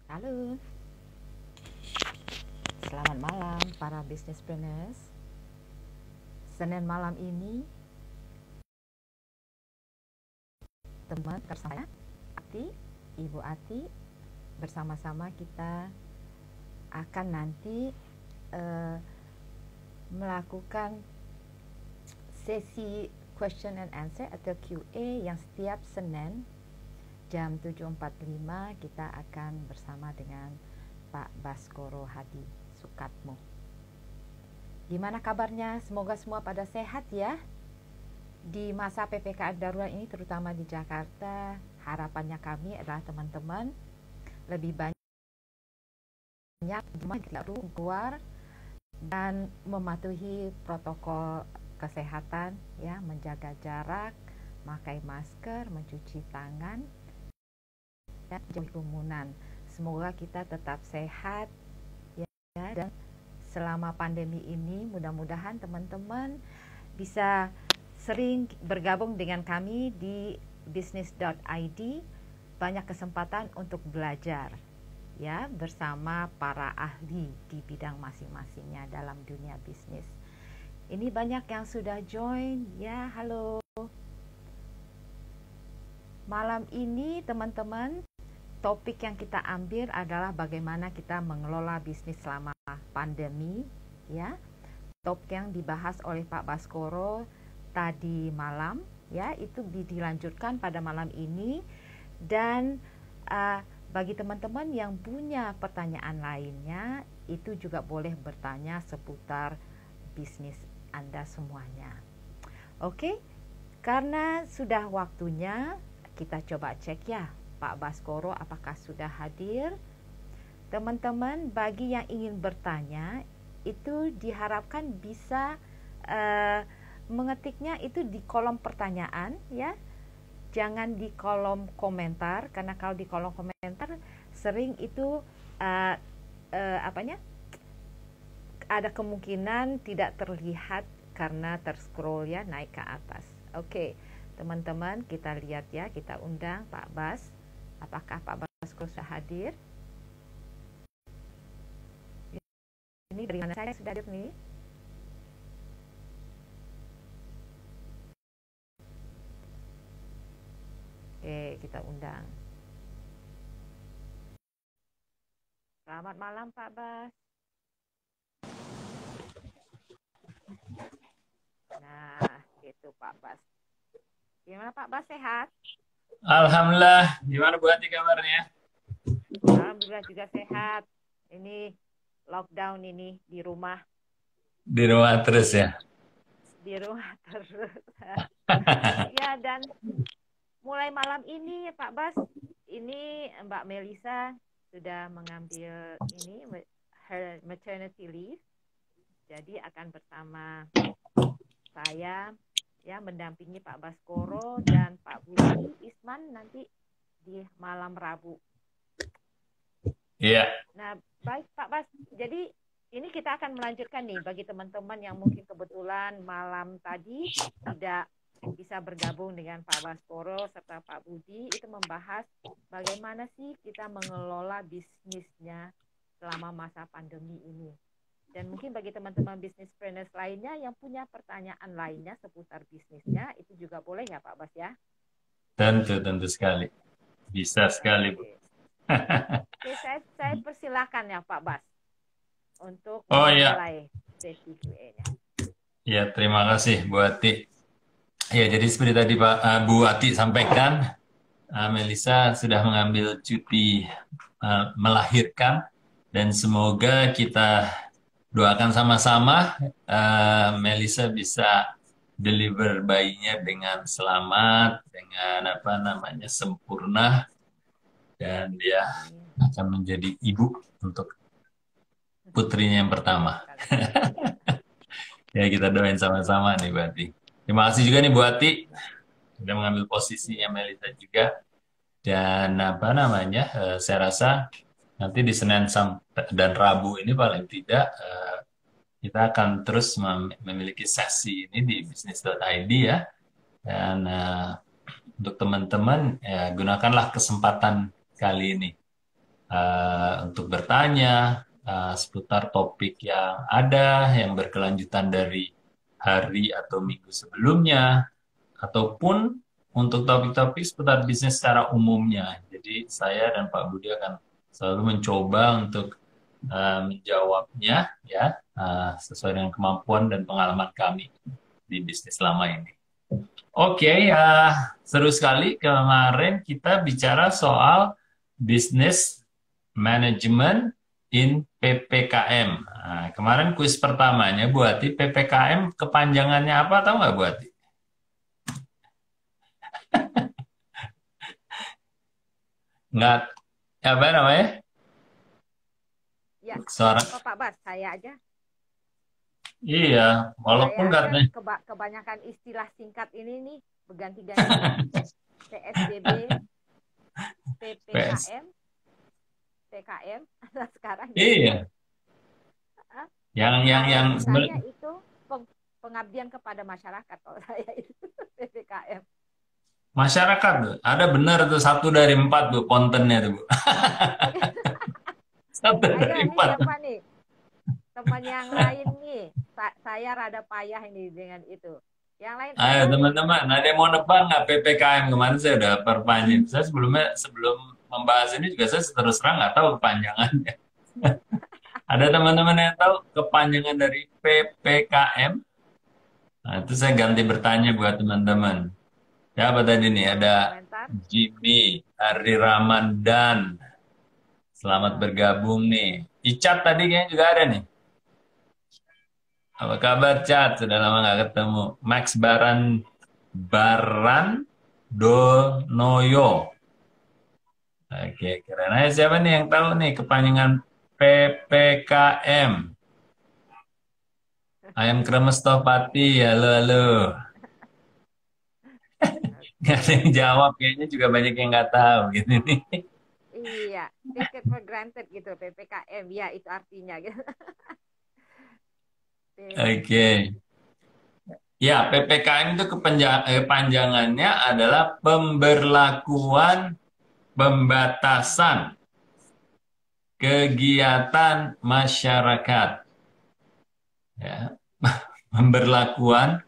Halo, selamat malam para businesspreneurs. Senin malam ini teman bersama Ati, Ibu Ati, bersama-sama kita akan nanti melakukan sesi question and answer atau QA yang setiap Senin jam 7.45 kita akan bersama dengan Pak Baskoro Hadi Sukatmo. Gimana kabarnya? Semoga semua pada sehat ya. Di masa PPKM darurat ini, terutama di Jakarta, harapannya kami adalah teman-teman lebih banyak tidak perlu keluar dan mematuhi protokol kesehatan ya, menjaga jarak, memakai masker, mencuci tangan, dan jauhi kerumunan. Semoga kita tetap sehat ya, dan selama pandemi ini mudah-mudahan teman-teman bisa sering bergabung dengan kami di business.id. Banyak kesempatan untuk belajar ya bersama para ahli di bidang masing-masingnya dalam dunia bisnis. Ini banyak yang sudah join ya. Halo. Malam ini teman-teman, topik yang kita ambil adalah bagaimana kita mengelola bisnis selama pandemi ya. Topik yang dibahas oleh Pak Baskoro tadi malam ya, itu dilanjutkan pada malam ini. Dan bagi teman-teman yang punya pertanyaan lainnya, itu juga boleh bertanya seputar bisnis Anda semuanya. Oke, karena sudah waktunya kita coba cek ya Pak Baskoro apakah sudah hadir. Teman-teman, bagi yang ingin bertanya itu diharapkan bisa mengetiknya itu di kolom pertanyaan ya. Jangan di kolom komentar, karena kalau di kolom komentar sering itu ada kemungkinan tidak terlihat karena terscroll ya naik ke atas. Oke, teman-teman, kita lihat ya, kita undang Pak Bas. Apakah Pak Bas sudah hadir? Ini dari mana saya sudah hadir nih? Oke, kita undang. Selamat malam Pak Bas. Nah, itu Pak Bas. Gimana Pak Bas, sehat? Alhamdulillah. Gimana Bu Ati kabarnya? Alhamdulillah juga sehat. Ini lockdown ini di rumah. Di rumah terus ya? Di rumah terus. Ya, dan mulai malam ini Pak Bas, ini Mbak Melisa sudah mengambil ini her maternity leave. Jadi akan bersama saya ya mendampingi Pak Baskoro dan Pak Budi Isman nanti di malam Rabu. Iya. Nah, baik Pak Bas. Jadi ini kita akan melanjutkan nih bagi teman-teman yang mungkin kebetulan malam tadi tidak bisa bergabung dengan Pak Baskoro serta Pak Budi, itu membahas bagaimana sih kita mengelola bisnisnya selama masa pandemi ini. Dan mungkin bagi teman-teman businesspreneurs lainnya yang punya pertanyaan lainnya seputar bisnisnya, itu juga boleh ya Pak Bas ya? Tentu sekali. Bisa sekali Bu. Oke, saya persilakan ya Pak Bas untuk Oh iya. memulai sesi Q&A-nya. Ya, terima kasih Bu Ati. Ya, jadi seperti tadi Bu Ati sampaikan, Melisa sudah mengambil cuti melahirkan, dan semoga kita doakan sama-sama Melisa bisa deliver bayinya dengan selamat, dengan sempurna, dan dia akan menjadi ibu untuk putrinya yang pertama. Ya, kita doain sama-sama nih Bu Ati. Terima kasih juga nih Bu Ati sudah mengambil posisinya Melisa juga. Dan saya rasa nanti di Senin dan Rabu ini paling tidak kita akan terus memiliki sesi ini di business.id ya. Dan untuk teman-teman, gunakanlah kesempatan kali ini untuk bertanya seputar topik yang ada, yang berkelanjutan dari hari atau minggu sebelumnya, ataupun untuk topik-topik seputar bisnis secara umumnya. Jadi saya dan Pak Budi akan selalu mencoba untuk menjawabnya ya sesuai dengan kemampuan dan pengalaman kami di bisnis lama ini. Oke, seru sekali kemarin kita bicara soal bisnis manajemen in PPKM. Nah, kemarin kuis pertamanya Bu Ati, PPKM kepanjangannya apa tahu nggak Bu Ati? Nggak, apa namanya? Ya, Suara. apa Pak Bas? Saya aja. Iya, walaupun Saya aja katanya. kebanyakan istilah singkat ini nih berganti-ganti. PSBB, PS. PPKM, PKM. Sekarang jadi Iya, yang kalau saya sebenarnya itu pengabdian kepada masyarakat kalau saya itu PPKM. masyarakat tuh, ada benar tuh satu dari empat tuh kontennya tuh Bu. Satu Ayo dari ini empat. siapa nih? Teman yang lain nih. Saya rada payah ini dengan itu. Yang lain Ayo ada? teman-teman, ada yang mau nebak nggak PPKM kemarin saya udah perpanjang. Saya sebelum membahas ini juga saya terus terang nggak tahu kepanjangannya. Ada teman-teman yang tahu kepanjangan dari PPKM? Nah, itu saya ganti bertanya buat teman-teman. Siapa tadi nih? Ada Boleh komentar? Jimmy, Ari Ramandan. Selamat bergabung nih. Icat tadi kayaknya juga ada nih. Apa kabar Cat? Sudah lama nggak ketemu. Max Baran Donoyo. Oke, keren. Ayo siapa nih yang tahu nih kepanjangan PPKM? Ayam kremes Topati. Halo, halo. Nggak ada yang jawab. Kayaknya juga banyak yang nggak tahu gitu nih. Iya, take it for granted gitu PPKM. Ya, itu artinya gitu. Oke. Ya, PPKM itu kepanjangannya adalah pemberlakuan pembatasan kegiatan masyarakat. Ya, pemberlakuan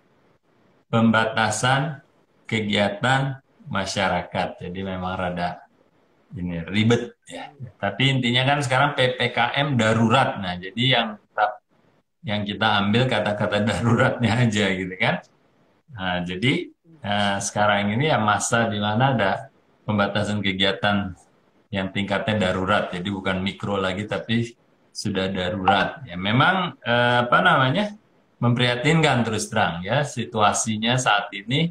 pembatasan kegiatan masyarakat. Jadi memang rada ini ribet ya. Tapi intinya kan sekarang PPKM darurat. Nah, jadi yang kita ambil kata-kata daruratnya aja gitu kan. Nah, jadi sekarang ini ya masa di mana ada pembatasan kegiatan yang tingkatnya darurat. Jadi bukan mikro lagi tapi sudah darurat. Ya memang apa namanya? Memprihatinkan terus terang ya situasinya saat ini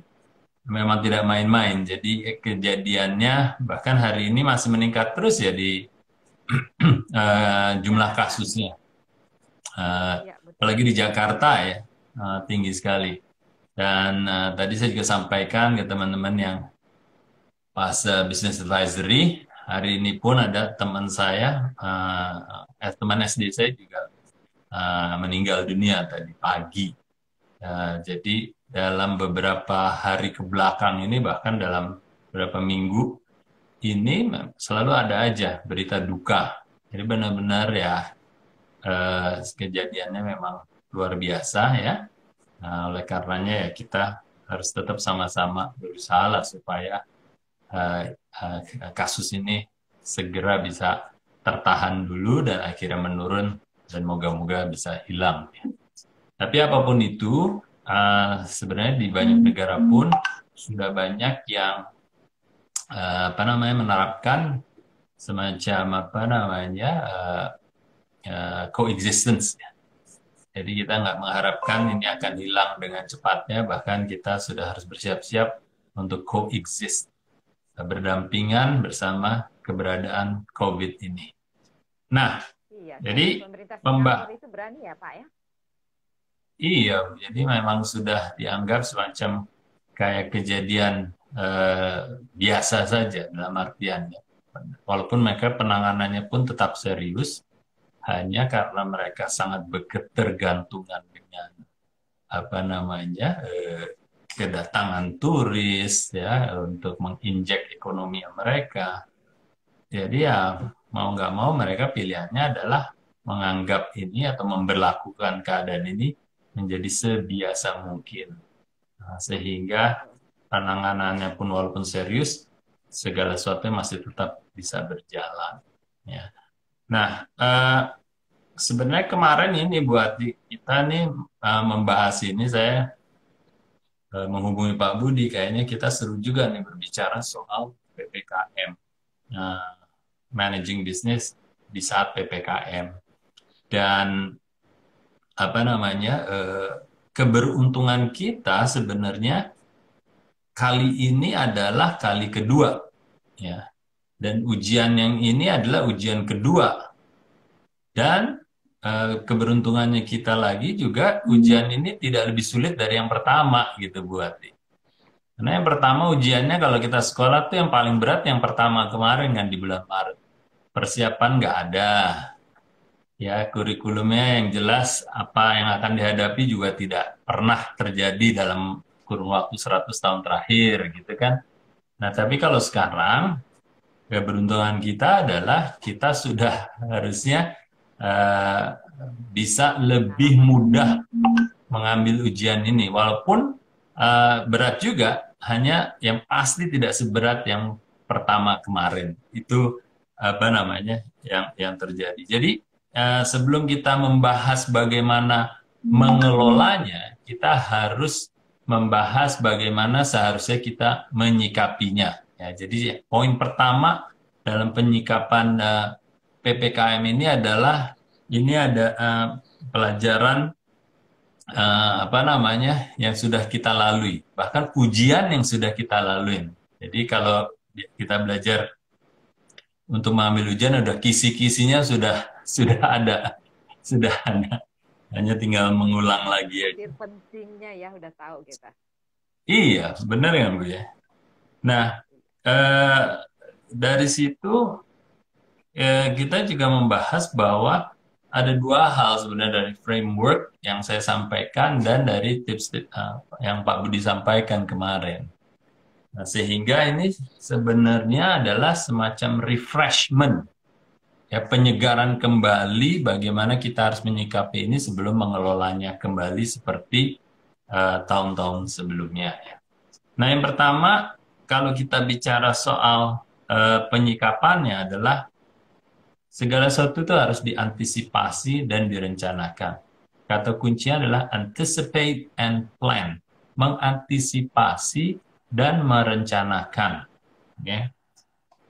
memang tidak main-main. Jadi kejadiannya bahkan hari ini masih meningkat terus ya di jumlah Jakarta. kasusnya. Eh, Iya, betul. Apalagi di Jakarta ya tinggi sekali. Dan tadi saya juga sampaikan ke teman-teman yang pas business advisory hari ini pun ada teman saya, teman SD saya juga meninggal dunia tadi pagi. Jadi dalam beberapa hari ke belakang ini bahkan dalam beberapa minggu ini selalu ada aja berita duka. Jadi benar-benar ya kejadiannya memang luar biasa ya. Nah, oleh karenanya ya kita harus tetap sama-sama berusaha lah supaya kasus ini segera bisa tertahan dulu dan akhirnya menurun dan moga-moga bisa hilang. Tapi apapun itu, sebenarnya di banyak negara pun sudah banyak yang apa namanya menerapkan semacam apa namanya coexistence. Jadi kita nggak mengharapkan ini akan hilang dengan cepatnya, bahkan kita sudah harus bersiap-siap untuk coexist, berdampingan bersama keberadaan COVID ini. Nah, Iya, jadi pemerintah Mbak, Singapura itu berani ya, Pak ya? iya, jadi memang sudah dianggap semacam kayak kejadian eh, biasa saja dalam artiannya. Walaupun mereka penanganannya pun tetap serius, hanya karena mereka sangat ketergantungan dengan apa namanya kedatangan turis ya untuk menginjek ekonomi mereka. Jadi ya mau nggak mau mereka pilihannya adalah menganggap ini atau memberlakukan keadaan ini menjadi sebiasa mungkin. Nah, sehingga penanganannya pun walaupun serius, segala sesuatu masih tetap bisa berjalan. Ya. Nah, sebenarnya kemarin ini buat kita nih membahas ini, saya menghubungi Pak Budi, kayaknya kita seru juga nih berbicara soal PPKM, managing business di saat PPKM. Dan apa namanya, keberuntungan kita sebenarnya kali ini adalah kali kedua, ya. Dan ujian yang ini adalah ujian kedua. Dan keberuntungannya kita lagi juga ujian ini tidak lebih sulit dari yang pertama gitu Bu Ati. Karena yang pertama ujiannya kalau kita sekolah tuh yang paling berat yang pertama kemarin kan di bulan Maret. Persiapan nggak ada. Ya, kurikulumnya yang jelas apa yang akan dihadapi juga tidak pernah terjadi dalam kurun waktu 100 tahun terakhir gitu kan. Nah, tapi kalau sekarang keberuntungan kita adalah kita sudah harusnya bisa lebih mudah mengambil ujian ini. Walaupun berat juga, hanya yang pasti tidak seberat yang pertama kemarin. Itu apa namanya yang terjadi. Jadi sebelum kita membahas bagaimana mengelolanya, kita harus membahas bagaimana seharusnya kita menyikapinya. Ya, jadi poin pertama dalam penyikapan PPKM ini adalah ini ada pelajaran apa namanya yang sudah kita lalui, bahkan ujian yang sudah kita lalui. Jadi kalau kita belajar untuk mengambil ujian, udah kisi-kisinya sudah ada, hanya tinggal mengulang lagi aja. Pentingnya ya udah tahu kita. Iya, benar kan Bu ya. Nah, dari situ kita juga membahas bahwa ada dua hal sebenarnya dari framework yang saya sampaikan dan dari tips yang Pak Budi sampaikan kemarin. Nah, sehingga ini sebenarnya adalah semacam refreshment, ya, penyegaran kembali bagaimana kita harus menyikapi ini sebelum mengelolanya kembali seperti tahun-tahun sebelumnya. Ya. Nah, yang pertama, kalau kita bicara soal penyikapannya adalah segala sesuatu itu harus diantisipasi dan direncanakan. Kata kuncinya adalah anticipate and plan. Mengantisipasi dan merencanakan. Okay?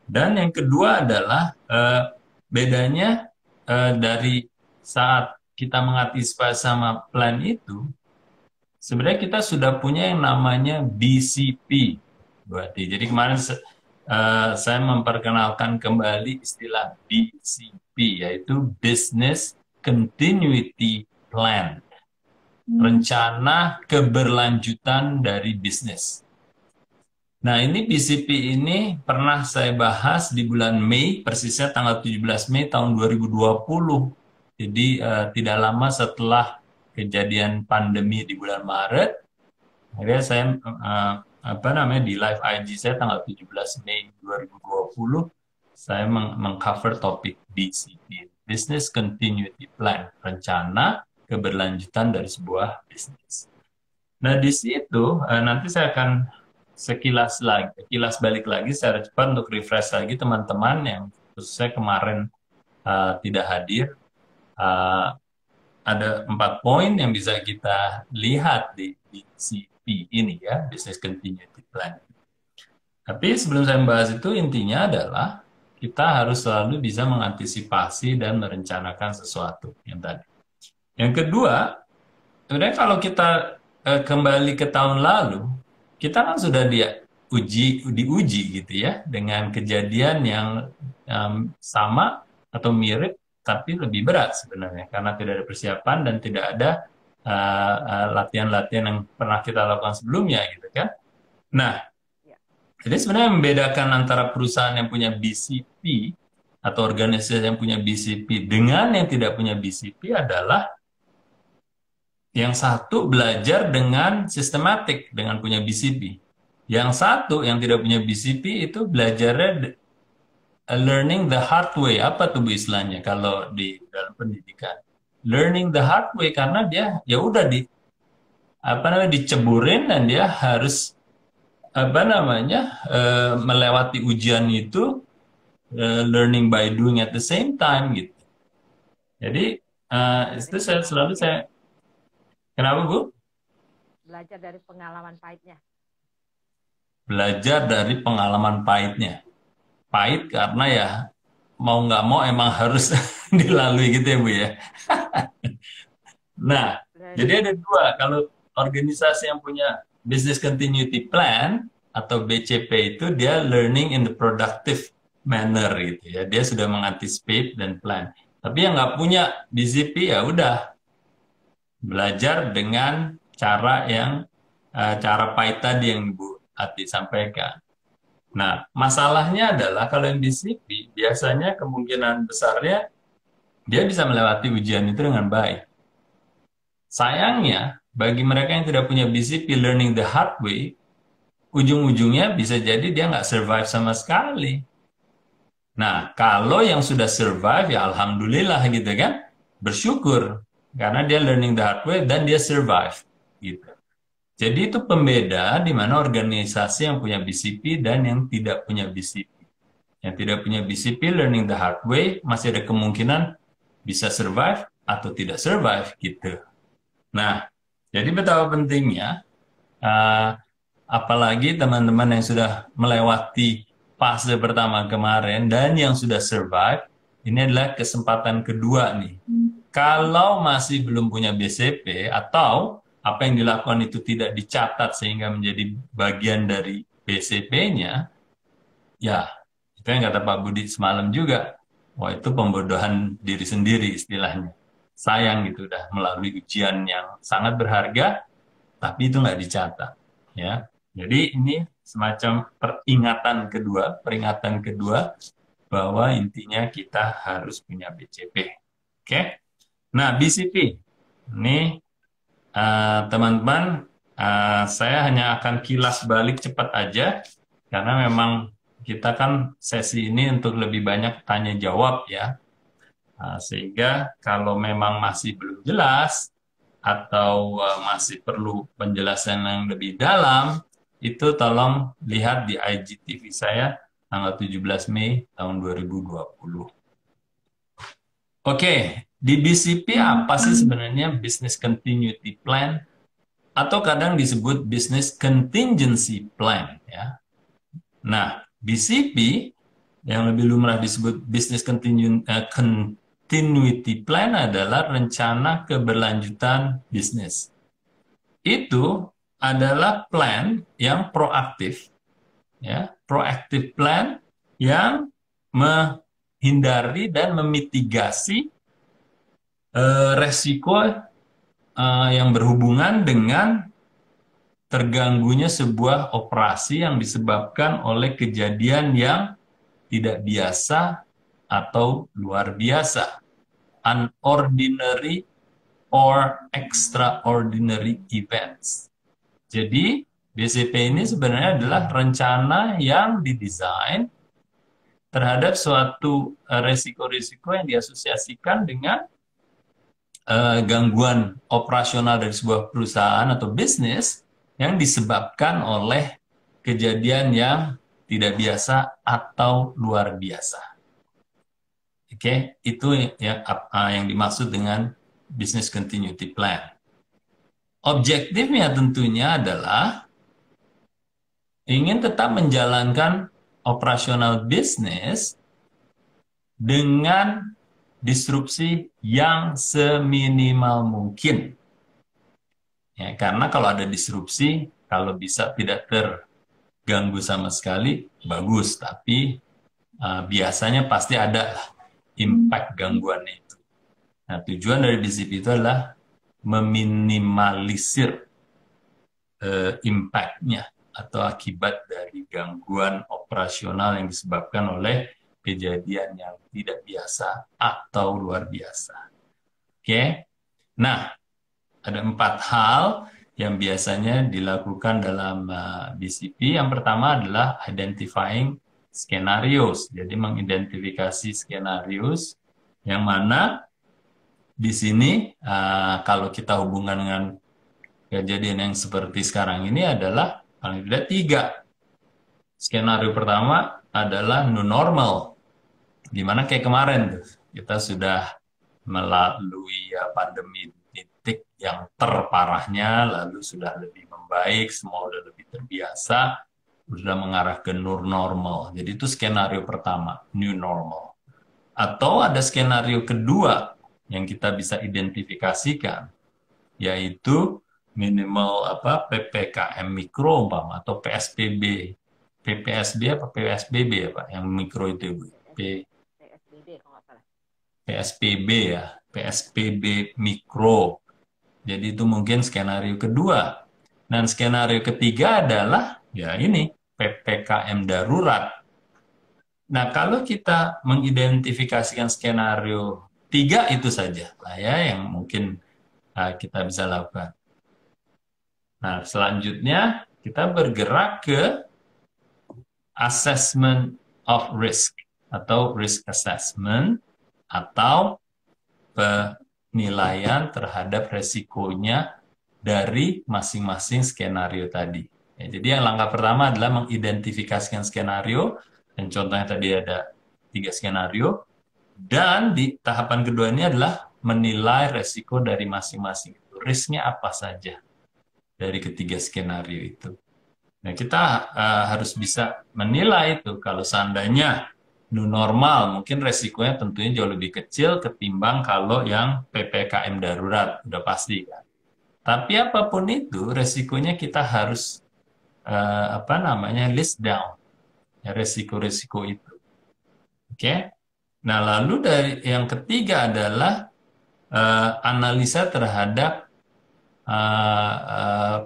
Dan yang kedua adalah bedanya dari saat kita mengantisipasi sama plan itu, sebenarnya kita sudah punya yang namanya BCP. Berarti. Jadi kemarin saya memperkenalkan kembali istilah BCP, yaitu Business Continuity Plan. Rencana keberlanjutan dari bisnis. Nah, ini BCP ini pernah saya bahas di bulan Mei, persisnya tanggal 17 Mei tahun 2020. Jadi tidak lama setelah kejadian pandemi di bulan Maret, akhirnya saya di live IG saya tanggal 17 Mei 2020, saya mengcover topik BCP, Business Continuity Plan, rencana keberlanjutan dari sebuah bisnis. Nah, di situ nanti saya akan kilas balik lagi secara cepat untuk refresh lagi teman-teman yang khususnya kemarin tidak hadir. Ada 4 poin yang bisa kita lihat di BCP ini ya, Business Continuity Plan. Tapi sebelum saya membahas itu, intinya adalah kita harus selalu bisa mengantisipasi dan merencanakan sesuatu yang tadi. Yang kedua, sebenarnya kalau kita kembali ke tahun lalu, kita kan sudah diuji gitu ya, dengan kejadian yang sama atau mirip, tapi lebih berat sebenarnya, karena tidak ada persiapan dan tidak ada latihan-latihan yang pernah kita lakukan sebelumnya gitu kan. Nah, jadi sebenarnya membedakan antara perusahaan yang punya BCP atau organisasi yang punya BCP dengan yang tidak punya BCP adalah yang satu belajar dengan sistematik dengan punya BCP. Yang satu yang tidak punya BCP itu belajarnya learning the hard way. Apa tuh Bu istilahnya kalau di dalam pendidikan? Learning the hard way karena dia ya udah diceburin dan dia harus melewati ujian itu, learning by doing at the same time gitu. Jadi itu kenapa Bu? Belajar dari pengalaman pahitnya. Belajar dari pengalaman pahitnya. Pahit karena ya mau nggak mau emang harus dilalui gitu ya Bu ya. Nah, jadi ada dua. Kalau organisasi yang punya Business Continuity Plan atau BCP itu dia learning in the productive manner gitu ya. Dia sudah mengantisipasi dan plan. Tapi yang nggak punya BCP ya udah belajar dengan cara pahit tadi yang Bu Ati sampaikan. Nah, masalahnya adalah kalau yang BCP biasanya kemungkinan besarnya dia bisa melewati ujian itu dengan baik. Sayangnya, bagi mereka yang tidak punya BCP learning the hard way, ujung-ujungnya bisa jadi dia nggak survive sama sekali. Nah, kalau yang sudah survive, ya alhamdulillah gitu kan, bersyukur. Karena dia learning the hard way dan dia survive. Gitu. Jadi itu pembeda di mana organisasi yang punya BCP dan yang tidak punya BCP. Yang tidak punya BCP learning the hard way, masih ada kemungkinan bisa survive atau tidak survive gitu. Nah, jadi betapa pentingnya, apalagi teman-teman yang sudah melewati fase pertama kemarin dan yang sudah survive, ini adalah kesempatan kedua nih. Kalau masih belum punya BCP atau apa yang dilakukan itu tidak dicatat sehingga menjadi bagian dari BCP-nya, ya itu yang kata Pak Budi semalam juga, wah itu pembodohan diri sendiri istilahnya. Sayang gitu udah melalui ujian yang sangat berharga, tapi itu nggak dicatat. Ya, jadi ini semacam peringatan kedua bahwa intinya kita harus punya BCP. Oke, nah BCP ini teman-teman, saya hanya akan kilas balik cepat aja karena memang kita kan sesi ini untuk lebih banyak tanya jawab ya. Sehingga kalau memang masih belum jelas atau masih perlu penjelasan yang lebih dalam, itu tolong lihat di IGTV saya tanggal 17 Mei tahun 2020. Oke, di BCP apa sih sebenarnya Business Continuity Plan? Atau kadang disebut Business Contingency Plan ya. Nah, BCP yang lebih lumrah disebut Business Continuity Plan adalah rencana keberlanjutan bisnis. Itu adalah plan yang proaktif, ya, proactive plan yang menghindari dan memitigasi resiko yang berhubungan dengan terganggunya sebuah operasi yang disebabkan oleh kejadian yang tidak biasa atau luar biasa, unordinary or extraordinary events. Jadi, BCP ini sebenarnya adalah rencana yang didesain terhadap suatu resiko-risiko yang diasosiasikan dengan gangguan operasional dari sebuah perusahaan atau bisnis yang disebabkan oleh kejadian yang tidak biasa atau luar biasa. Oke, itu yang dimaksud dengan Business Continuity Plan. Objektifnya tentunya adalah ingin tetap menjalankan operasional bisnis dengan disrupsi yang seminimal mungkin. Ya, karena kalau ada disrupsi, kalau bisa tidak terganggu sama sekali, bagus. Tapi biasanya pasti ada impact gangguannya itu. Nah, tujuan dari BCP itu adalah meminimalisir impact-nya atau akibat dari gangguan operasional yang disebabkan oleh kejadian yang tidak biasa atau luar biasa. Oke, nah ada 4 hal yang biasanya dilakukan dalam BCP. Yang pertama adalah identifying skenarios. Jadi mengidentifikasi skenarios yang mana di sini kalau kita hubungkan dengan kejadian yang seperti sekarang ini adalah paling tidak 3. Skenario pertama adalah new normal, di mana kayak kemarin tuh, kita sudah melalui pandemi titik yang terparahnya, lalu sudah lebih membaik, semua sudah lebih terbiasa, sudah mengarah ke new normal. Jadi itu skenario pertama, new normal. Atau ada skenario kedua yang kita bisa identifikasikan, yaitu minimal PPKM mikro umpama atau PSBB. PPSB apa PSBB ya Pak? Yang mikro itu Ibu. PSBB kalau nggak salah. PSBB ya, PSBB mikro. Jadi itu mungkin skenario kedua. Dan skenario ketiga adalah ya ini PPKM darurat. Nah, kalau kita mengidentifikasikan skenario 3 itu saja lah ya yang mungkin kita bisa lakukan. Nah, selanjutnya kita bergerak ke assessment of risk atau risk assessment atau penilaian terhadap resikonya dari masing-masing skenario tadi. Ya, jadi yang langkah pertama adalah mengidentifikasikan skenario, dan contohnya tadi ada 3 skenario, dan di tahapan kedua ini adalah menilai resiko dari masing-masing itu. Risknya apa saja dari ketiga skenario itu. Nah, kita harus bisa menilai itu. Kalau seandainya new normal, mungkin resikonya tentunya jauh lebih kecil ketimbang kalau yang PPKM darurat, udah pasti kan. Tapi apapun itu, resikonya kita harus list down ya, resiko-resiko itu. Oke. Nah, lalu dari yang ketiga adalah analisa terhadap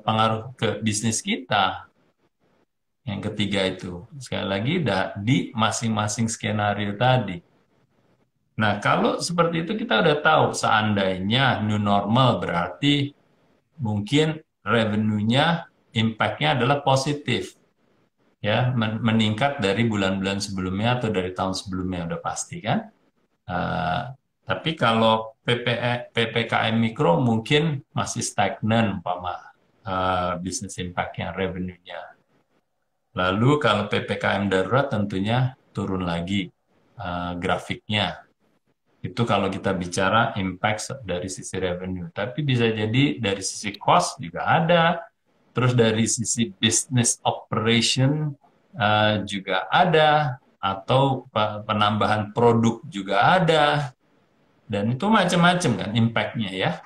pengaruh ke bisnis kita. Yang ketiga itu, sekali lagi di masing-masing skenario tadi. Nah, kalau seperti itu kita udah tahu, seandainya new normal berarti mungkin revenue-nya, impact-nya adalah positif. Ya, meningkat dari bulan-bulan sebelumnya atau dari tahun sebelumnya, udah pasti kan. Tapi kalau PPKM mikro mungkin masih stagnan umpama bisnis impact-nya, revenue-nya. Lalu kalau PPKM darurat tentunya turun lagi grafiknya. Itu kalau kita bicara impact dari sisi revenue. Tapi bisa jadi dari sisi cost juga ada. Terus dari sisi business operation juga ada. Atau penambahan produk juga ada. Dan itu macam-macam kan impact-nya ya.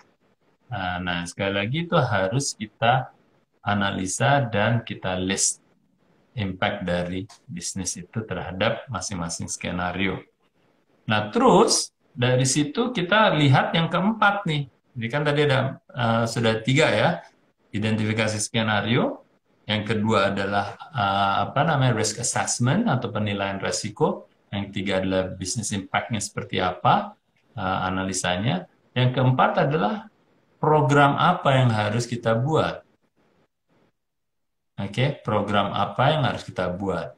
Nah, sekali lagi itu harus kita analisa dan kita list impact dari bisnis itu terhadap masing-masing skenario. Nah, terus dari situ kita lihat yang keempat nih. Jadi kan tadi ada sudah 3 ya, identifikasi skenario. Yang kedua adalah risk assessment atau penilaian resiko. Yang ketiga adalah business impact-nya seperti apa, analisanya. Yang keempat adalah program apa yang harus kita buat. Oke, program apa yang harus kita buat?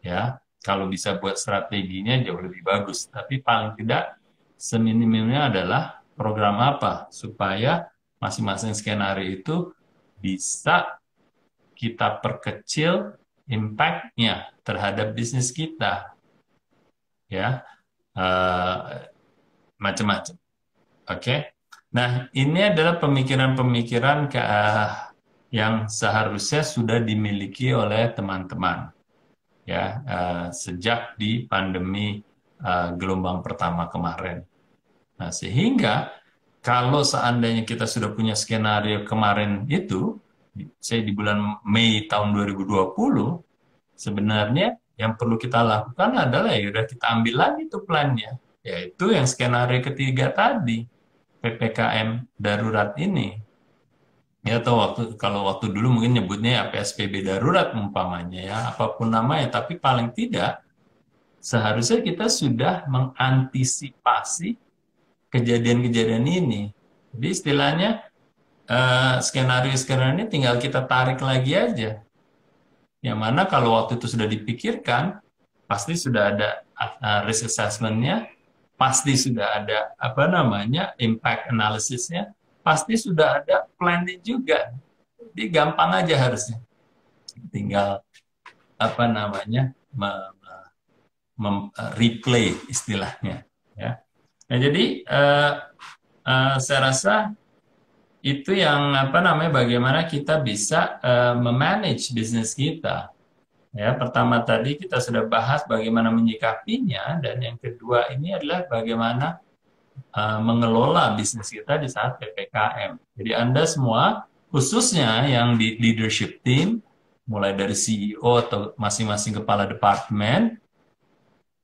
Ya, kalau bisa buat strateginya jauh lebih bagus. Tapi paling tidak seminimumnya adalah program apa supaya masing-masing skenario itu bisa kita perkecil impact-nya terhadap bisnis kita. Ya, macam-macam. Oke. Nah, ini adalah pemikiran-pemikiran yang seharusnya sudah dimiliki oleh teman-teman ya sejak di pandemi gelombang pertama kemarin. Nah, sehingga kalau seandainya kita sudah punya skenario kemarin itu, saya di bulan Mei tahun 2020, sebenarnya yang perlu kita lakukan adalah ya udah kita ambil lagi tuh plannya, yaitu yang skenario ketiga tadi, PPKM darurat ini. Ya, atau kalau waktu dulu mungkin nyebutnya ya PSBB darurat umpamanya ya, apapun namanya, tapi paling tidak seharusnya kita sudah mengantisipasi kejadian-kejadian ini. Jadi istilahnya skenario-skenario ini tinggal kita tarik lagi aja. Yang mana kalau waktu itu sudah dipikirkan, pasti sudah ada risk assessment-nya, pasti sudah ada impact analysis-nya, pasti sudah ada plan-nya juga. Jadi gampang aja harusnya. Tinggal replay istilahnya, ya. Nah, jadi saya rasa itu yang bagaimana kita bisa memanage bisnis kita. Ya, pertama tadi kita sudah bahas bagaimana menyikapinya, dan yang kedua ini adalah bagaimana mengelola bisnis kita di saat PPKM. Jadi Anda semua, khususnya yang di leadership team, mulai dari CEO atau masing-masing kepala departemen,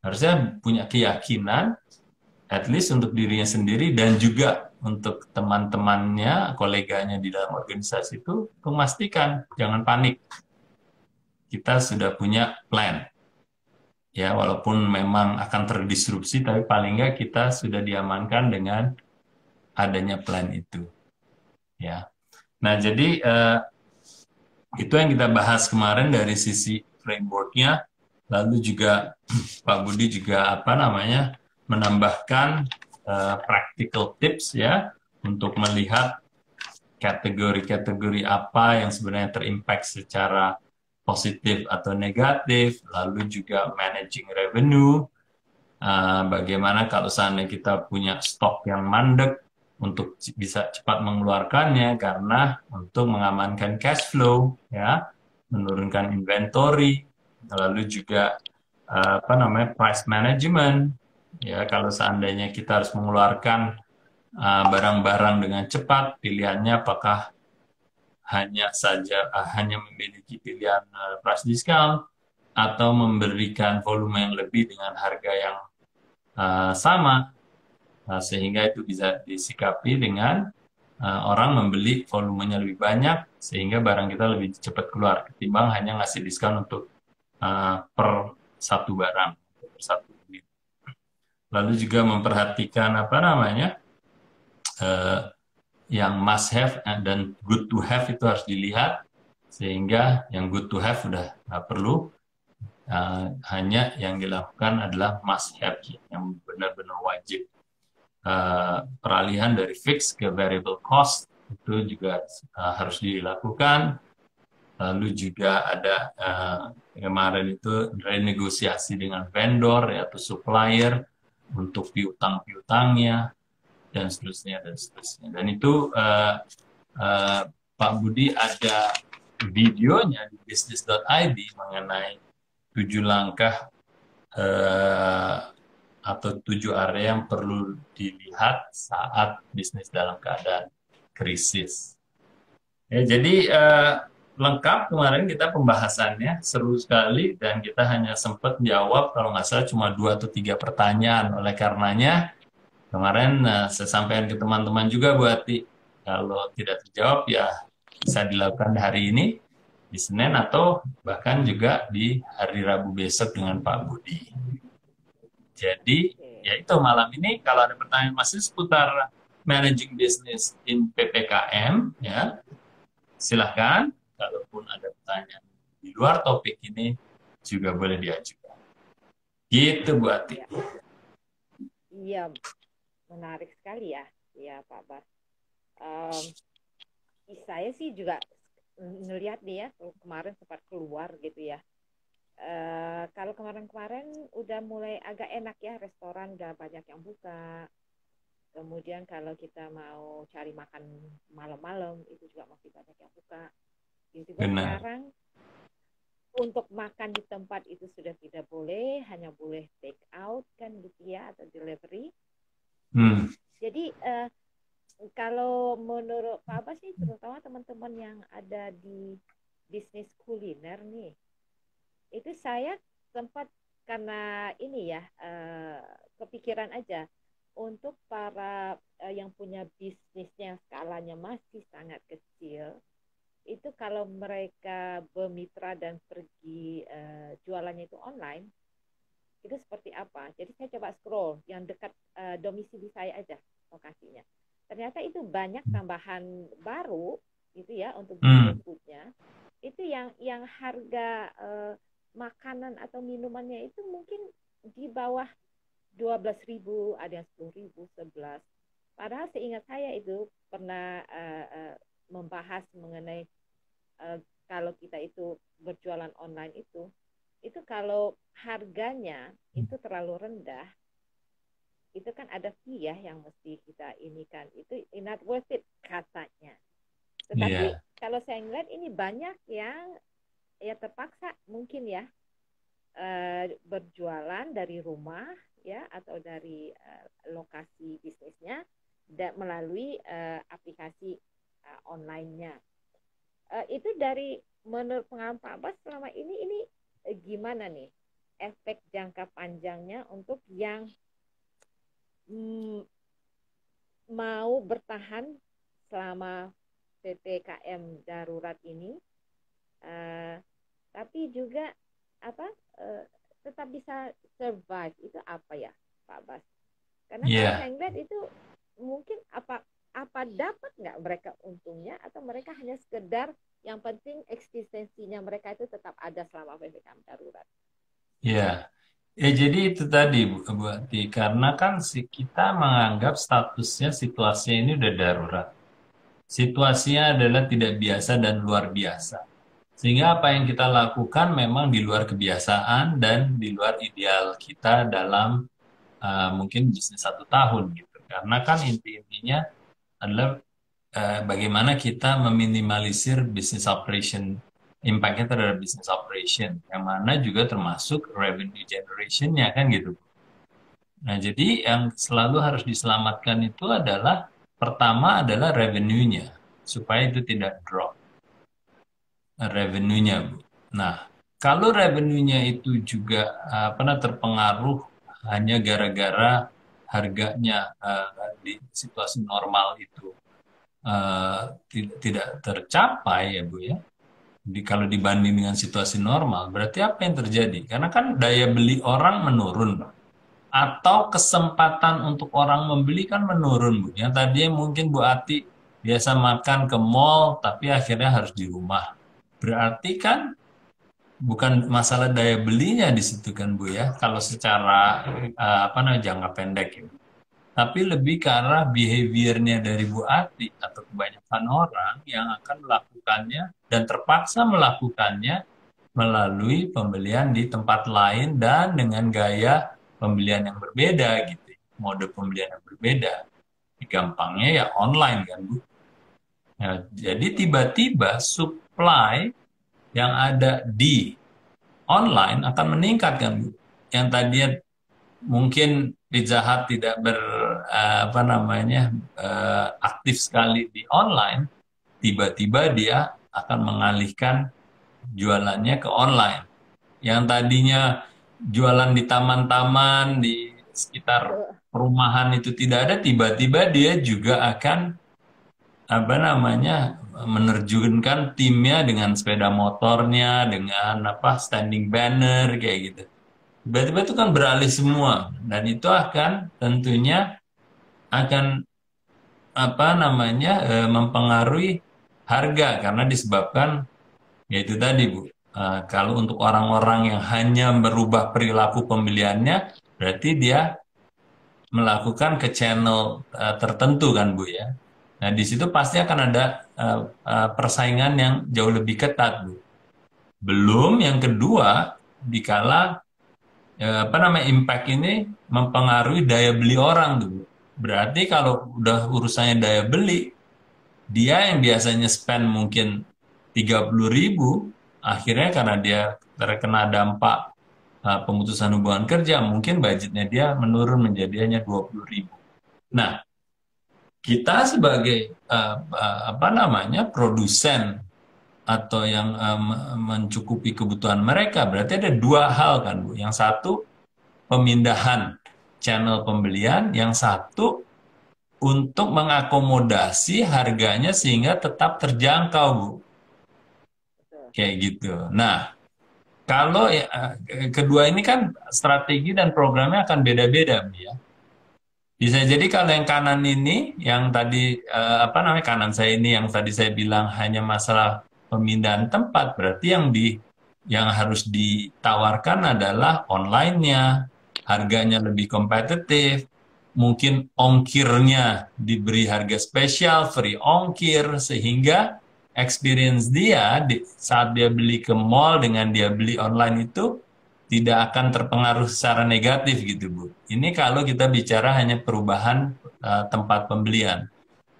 harusnya punya keyakinan, at least untuk dirinya sendiri dan juga untuk teman-temannya, koleganya di dalam organisasi itu, untuk memastikan jangan panik. Kita sudah punya plan. Ya, walaupun memang akan terdisrupsi, tapi paling nggak kita sudah diamankan dengan adanya plan itu. Ya. Nah, jadi itu yang kita bahas kemarin dari sisi framework-nya. Lalu juga Pak Budi juga menambahkan practical tips ya untuk melihat kategori-kategori apa yang sebenarnya terimpact secara positif atau negatif, lalu juga managing revenue, bagaimana kalau seandainya kita punya stok yang mandek untuk bisa cepat mengeluarkannya karena untuk mengamankan cash flow, ya, menurunkan inventory, lalu juga price management, ya, kalau seandainya kita harus mengeluarkan barang-barang dengan cepat, pilihannya apakah hanya memiliki pilihan price discount atau memberikan volume yang lebih dengan harga yang sama, sehingga itu bisa disikapi dengan orang membeli volumenya lebih banyak sehingga barang kita lebih cepat keluar ketimbang hanya ngasih diskon untuk per satu barang, per satu unit. Lalu juga memperhatikan yang must have dan good to have itu harus dilihat, sehingga yang good to have udah nggak perlu, hanya yang dilakukan adalah must have yang benar-benar wajib. Peralihan dari fixed ke variable cost itu juga harus dilakukan. Lalu juga ada kemarin itu renegosiasi dengan vendor atau supplier untuk piutang-piutangnya dan seterusnya dan seterusnya. Dan itu Pak Budi ada videonya di business.id mengenai 7 langkah atau 7 area yang perlu dilihat saat bisnis dalam keadaan krisis. Ya, jadi lengkap kemarin kita pembahasannya, seru sekali, dan kita hanya sempat jawab kalau nggak salah cuma 2 atau 3 pertanyaan. Oleh karenanya kemarin saya sampaikan ke teman-teman juga, Bu Ati, kalau tidak terjawab ya bisa dilakukan hari ini, di Senin, atau bahkan juga di hari Rabu besok dengan Pak Budi. Jadi ya itu, malam ini kalau ada pertanyaan masih seputar managing business in PPKM, ya silahkan. Kalaupun ada pertanyaan di luar topik ini juga boleh diajukan. Gitu Bu Ati. Iya, menarik sekali ya, ya Pak Bas. Saya sih juga ngelihat nih ya, kemarin sempat keluar gitu ya. Kalau kemarin-kemarin udah mulai agak enak ya, restoran udah banyak yang buka. Kemudian kalau kita mau cari makan malam-malam itu juga masih banyak yang buka. Gitu kan. Sekarang untuk makan di tempat itu sudah tidak boleh, hanya boleh take out kan gitu ya, atau delivery. Jadi kalau menurut Pak Abbas sih, terutama teman-teman yang ada di bisnis kuliner nih, itu saya sempat karena ini ya kepikiran aja untuk para yang punya bisnisnya skalanya masih sangat kecil, itu kalau mereka bermitra dan pergi jualannya itu online, itu seperti apa. Jadi saya coba scroll yang dekat domisili saya aja lokasinya. Ternyata itu banyak tambahan baru gitu ya untuk bisnis foodnya. Itu yang harga makanan atau minumannya itu mungkin di bawah 12.000, ada yang 10.000, 11. Padahal seingat saya itu pernah membahas mengenai kalau kita itu berjualan online itu kalau harganya itu terlalu rendah, itu kan ada fee ya yang mesti kita inikan, itu not worth it katanya. Tetapi kalau saya ngeliat ini banyak yang ya terpaksa mungkin ya berjualan dari rumah ya atau dari lokasi bisnisnya melalui aplikasi online-nya. Itu dari menurut pengalaman Pak Bas selama ini gimana nih efek jangka panjangnya untuk yang mau bertahan selama PPKM darurat ini, tapi juga tetap bisa survive, itu apa ya Pak Bas? Karena kalau saya lihat itu mungkin apa dapat nggak mereka untungnya, atau mereka hanya sekedar yang penting eksistensinya mereka itu tetap ada selama PPKM darurat. Ya, jadi itu tadi Bu Ati, karena kan kita menganggap statusnya situasinya ini udah darurat. Situasinya adalah tidak biasa dan luar biasa. Sehingga apa yang kita lakukan memang di luar kebiasaan dan di luar ideal kita dalam mungkin bisnis 1 tahun gitu. Karena kan intinya adalah bagaimana kita meminimalisir business operation, impact-nya terhadap business operation, yang mana juga termasuk revenue generation-nya kan gitu. Nah, jadi yang selalu harus diselamatkan itu adalah pertama adalah revenue-nya, supaya itu tidak drop revenue-nya, Bu. Nah, kalau revenue-nya itu juga terpengaruh hanya gara-gara harganya di situasi normal itu tidak tercapai ya Bu ya. Kalau dibanding dengan situasi normal, berarti apa yang terjadi? Karena kan daya beli orang menurun, atau kesempatan untuk orang membeli kan menurun, Bu. Yang tadinya mungkin Bu Ati biasa makan ke mall, tapi akhirnya harus di rumah. Berarti kan bukan masalah daya belinya di situ kan Bu ya, kalau secara jangka pendek ya. Tapi lebih ke arah behaviornya dari Bu Ati atau kebanyakan orang yang akan melakukannya dan terpaksa melakukannya melalui pembelian di tempat lain dan dengan gaya pembelian yang berbeda gitu, mode pembelian yang berbeda. Gampangnya ya online kan Bu. Nah, jadi tiba-tiba supply yang ada di online akan meningkat kan Bu. Yang tadinya mungkin Pizza Hut tidak aktif sekali di online, tiba-tiba dia akan mengalihkan jualannya ke online. Yang tadinya jualan di taman-taman di sekitar perumahan itu tidak ada, tiba-tiba dia juga akan menerjunkan timnya dengan sepeda motornya, dengan standing banner kayak gitu. Tiba-tiba itu kan beralih semua, dan itu akan tentunya akan mempengaruhi harga karena disebabkan yaitu tadi Bu. Kalau untuk orang-orang yang hanya merubah perilaku pembeliannya, berarti dia melakukan ke channel tertentu kan Bu ya. Nah di situ pasti akan ada persaingan yang jauh lebih ketat Bu. Belum yang kedua, dikala impact ini mempengaruhi daya beli orang tuh. Berarti kalau udah urusannya daya beli, dia yang biasanya spend mungkin 30.000, akhirnya karena dia terkena dampak pemutusan hubungan kerja, mungkin budgetnya dia menurun menjadi hanya 20.000. Nah, kita sebagai produsen atau yang mencukupi kebutuhan mereka, berarti ada dua hal kan Bu. Yang satu pemindahan channel pembelian, yang satu untuk mengakomodasi harganya sehingga tetap terjangkau Bu. Kayak gitu. Nah, kalau kedua ini kan strategi dan programnya akan beda-beda Bu ya. Bisa jadi kalau yang kanan ini, yang tadi kanan saya ini yang tadi saya bilang hanya masalah pemindahan tempat, berarti yang di yang harus ditawarkan adalah online-nya, harganya lebih kompetitif, mungkin ongkirnya diberi harga spesial, free ongkir, sehingga experience dia saat dia beli ke mall dengan dia beli online itu tidak akan terpengaruh secara negatif gitu Bu. Ini kalau kita bicara hanya perubahan tempat pembelian.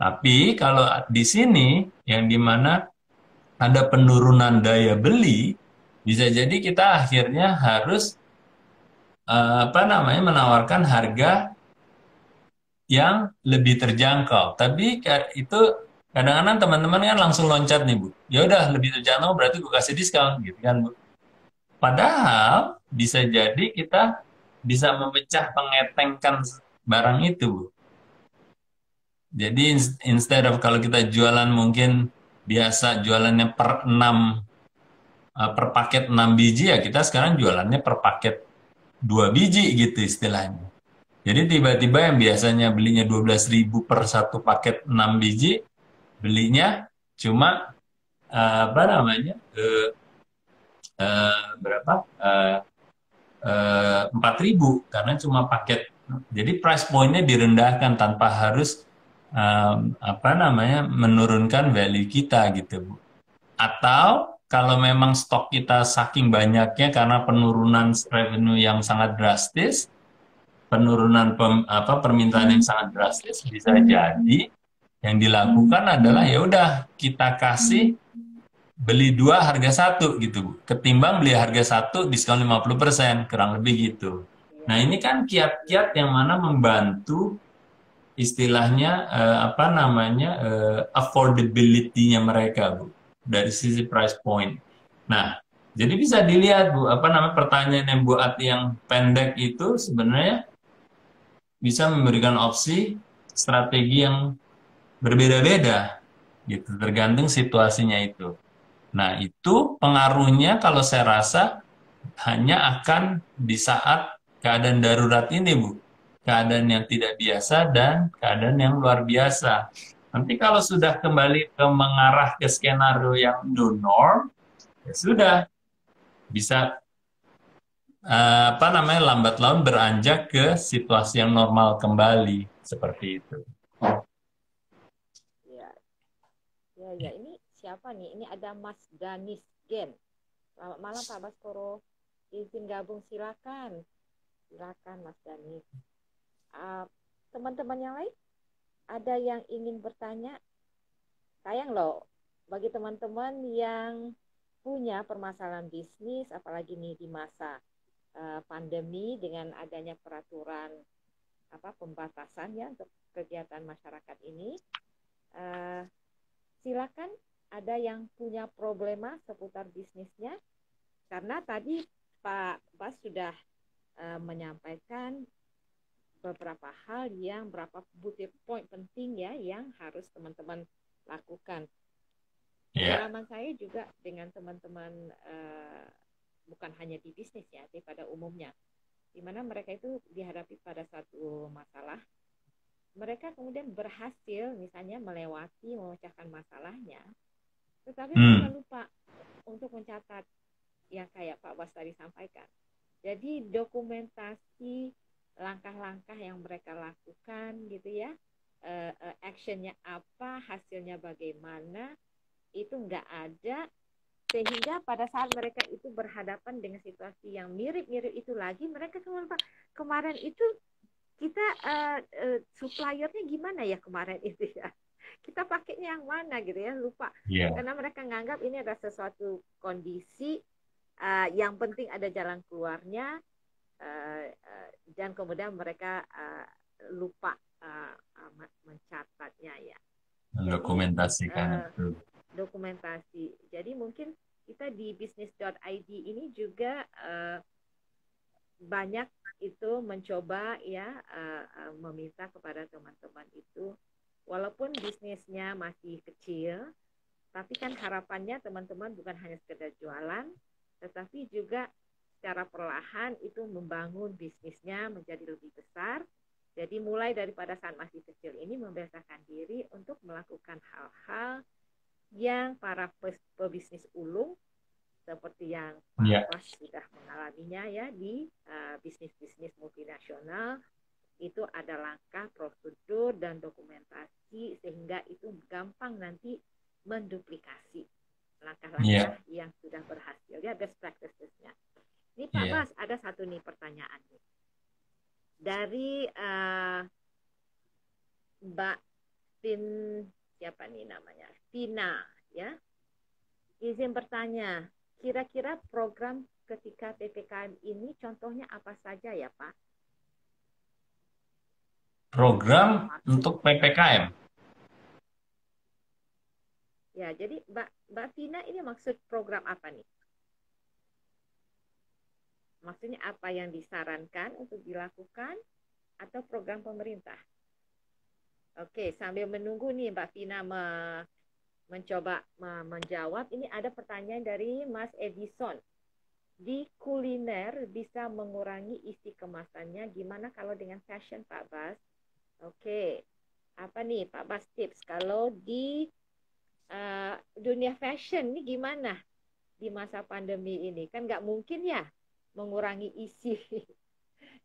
Tapi kalau di sini yang dimana ada penurunan daya beli, bisa jadi kita akhirnya harus apa namanya menawarkan harga yang lebih terjangkau. Tapi itu kadang-kadang teman-teman kan langsung loncat nih Bu. Ya udah lebih terjangkau berarti gue kasih diskon gitu kan Bu. Padahal bisa jadi kita bisa memecah pengetengkan barang itu Bu. Jadi instead of kalau kita jualan mungkin biasa jualannya per 6 per paket 6 biji ya kita sekarang jualannya per paket 2 biji gitu istilahnya. Jadi tiba-tiba yang biasanya belinya 12.000 per satu paket 6 biji, belinya cuma apa namanya berapa 4.000 karena cuma paket. Jadi price point-nya direndahkan tanpa harus apa namanya menurunkan value kita gitu Bu. Atau kalau memang stok kita saking banyaknya karena penurunan revenue yang sangat drastis, penurunan permintaan yang sangat drastis, bisa jadi yang dilakukan adalah ya udah kita kasih beli dua harga satu gitu Bu. Ketimbang beli harga satu diskon 50%, kurang lebih gitu. Nah ini kan kiat-kiat yang mana membantu istilahnya apa namanya affordability-nya mereka Bu dari sisi price point. Nah, jadi bisa dilihat Bu, apa namanya pertanyaan yang Bu Ati yang pendek itu sebenarnya bisa memberikan opsi strategi yang berbeda-beda gitu, tergantung situasinya itu. Nah, itu pengaruhnya kalau saya rasa hanya akan di saat keadaan darurat ini, Bu. Keadaan yang tidak biasa dan keadaan yang luar biasa. Nanti kalau sudah kembali ke mengarah ke skenario yang new norm, ya sudah bisa apa namanya lambat laun beranjak ke situasi yang normal kembali seperti itu. Ya, ya, ya. Ini siapa nih? Ini ada Mas Danis Gen. Selamat malam Pak Baskoro. Izin gabung silakan. Silakan Mas Danis. Teman-teman yang lain ada yang ingin bertanya? Sayang loh, bagi teman-teman yang punya permasalahan bisnis, apalagi nih di masa pandemi dengan adanya peraturan pembatasan ya untuk kegiatan masyarakat ini, silakan ada yang punya problema seputar bisnisnya, karena tadi Pak Bas sudah menyampaikan beberapa hal yang berapa butir poin penting ya yang harus teman-teman lakukan. Pengalaman saya juga dengan teman-teman bukan hanya di bisnis ya, tapi pada umumnya, di mana mereka itu dihadapi pada satu masalah, mereka kemudian berhasil misalnya memecahkan masalahnya, tetapi mereka lupa untuk mencatat yang kayak Pak Bas tadi sampaikan. Jadi dokumentasi langkah-langkah yang mereka lakukan gitu ya, actionnya apa, hasilnya bagaimana, itu nggak ada, sehingga pada saat mereka itu berhadapan dengan situasi yang mirip-mirip itu lagi, mereka kemudian Pak, kemarin itu kita suppliernya gimana ya kemarin itu ya, kita pakainya yang mana gitu ya, lupa. Karena mereka menganggap ini adalah sesuatu kondisi yang penting ada jalan keluarnya, dan kemudian mereka lupa mencatatnya ya. Dokumentasikan itu. Dokumentasi. Jadi mungkin kita di bisnis.id ini juga banyak itu mencoba ya meminta kepada teman-teman itu, walaupun bisnisnya masih kecil, tapi kan harapannya teman-teman bukan hanya sekedar jualan, tetapi juga secara perlahan itu membangun bisnisnya menjadi lebih besar. Jadi mulai daripada saat masih kecil ini membiasakan diri untuk melakukan hal-hal yang para pebisnis ulung seperti yang Ya. Pak Bas sudah mengalaminya ya di bisnis-bisnis multinasional. Itu ada langkah, prosedur, dan dokumentasi sehingga itu gampang nanti menduplikasi langkah-langkah yang sudah berhasil. Ya, best practices-nya. Ini Pak Bas, ada satu nih pertanyaan nih. Dari Mbak siapa nih namanya? Vina, ya. Izin bertanya, kira-kira program ketika PPKM ini contohnya apa saja ya Pak? Program untuk PPKM. Ya, jadi Mbak Vina ini maksud program apa nih? Maksudnya apa yang disarankan untuk dilakukan atau program pemerintah? Oke, sambil menunggu nih Mbak Vina mencoba menjawab, ini ada pertanyaan dari Mas Edison. Di kuliner bisa mengurangi isi kemasannya, gimana kalau dengan fashion Pak Bas? Oke, apa nih Pak Bas tips kalau di dunia fashion ini gimana di masa pandemi ini? Kan nggak mungkin ya mengurangi isi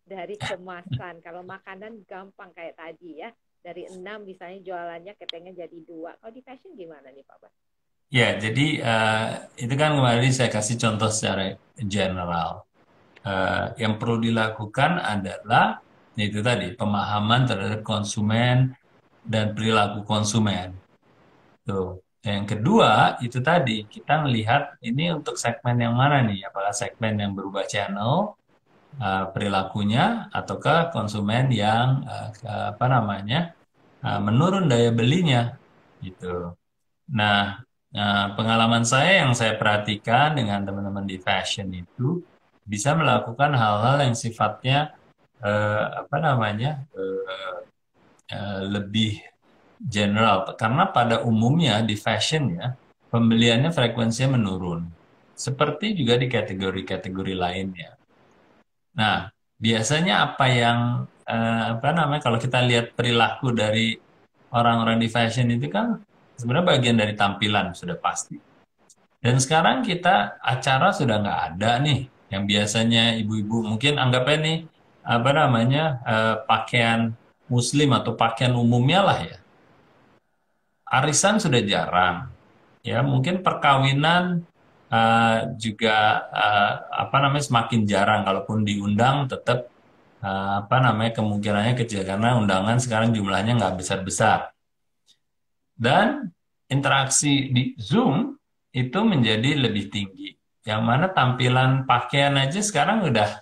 dari kemasan. Kalau makanan gampang kayak tadi ya, dari 6 misalnya jualannya kepengen jadi 2. Kalau di fashion gimana nih Pak Bas? Ya, jadi itu kan kemarin saya kasih contoh secara general. Yang perlu dilakukan adalah itu tadi pemahaman terhadap konsumen dan perilaku konsumen. Tuh. Yang kedua itu tadi kita melihat ini untuk segmen yang mana nih? Apakah segmen yang berubah channel perilakunya ataukah konsumen yang apa namanya menurun daya belinya gitu. Nah, pengalaman saya yang saya perhatikan dengan teman-teman di fashion itu bisa melakukan hal-hal yang sifatnya apa namanya lebih general karena pada umumnya di fashion ya pembeliannya frekuensinya menurun seperti juga di kategori-kategori lainnya. Nah, biasanya apa yang apa namanya kalau kita lihat perilaku dari orang-orang di fashion itu kan sebenarnya bagian dari tampilan sudah pasti. Dan sekarang kita acara sudah nggak ada nih yang biasanya ibu-ibu mungkin anggapnya nih apa namanya pakaian muslim atau pakaian umumnya lah ya. Arisan sudah jarang, ya mungkin perkawinan juga apa namanya semakin jarang. Kalaupun diundang tetap apa namanya kemungkinannya kecil karena undangan sekarang jumlahnya nggak besar-besar. Dan interaksi di Zoom itu menjadi lebih tinggi. Yang mana tampilan pakaian aja sekarang udah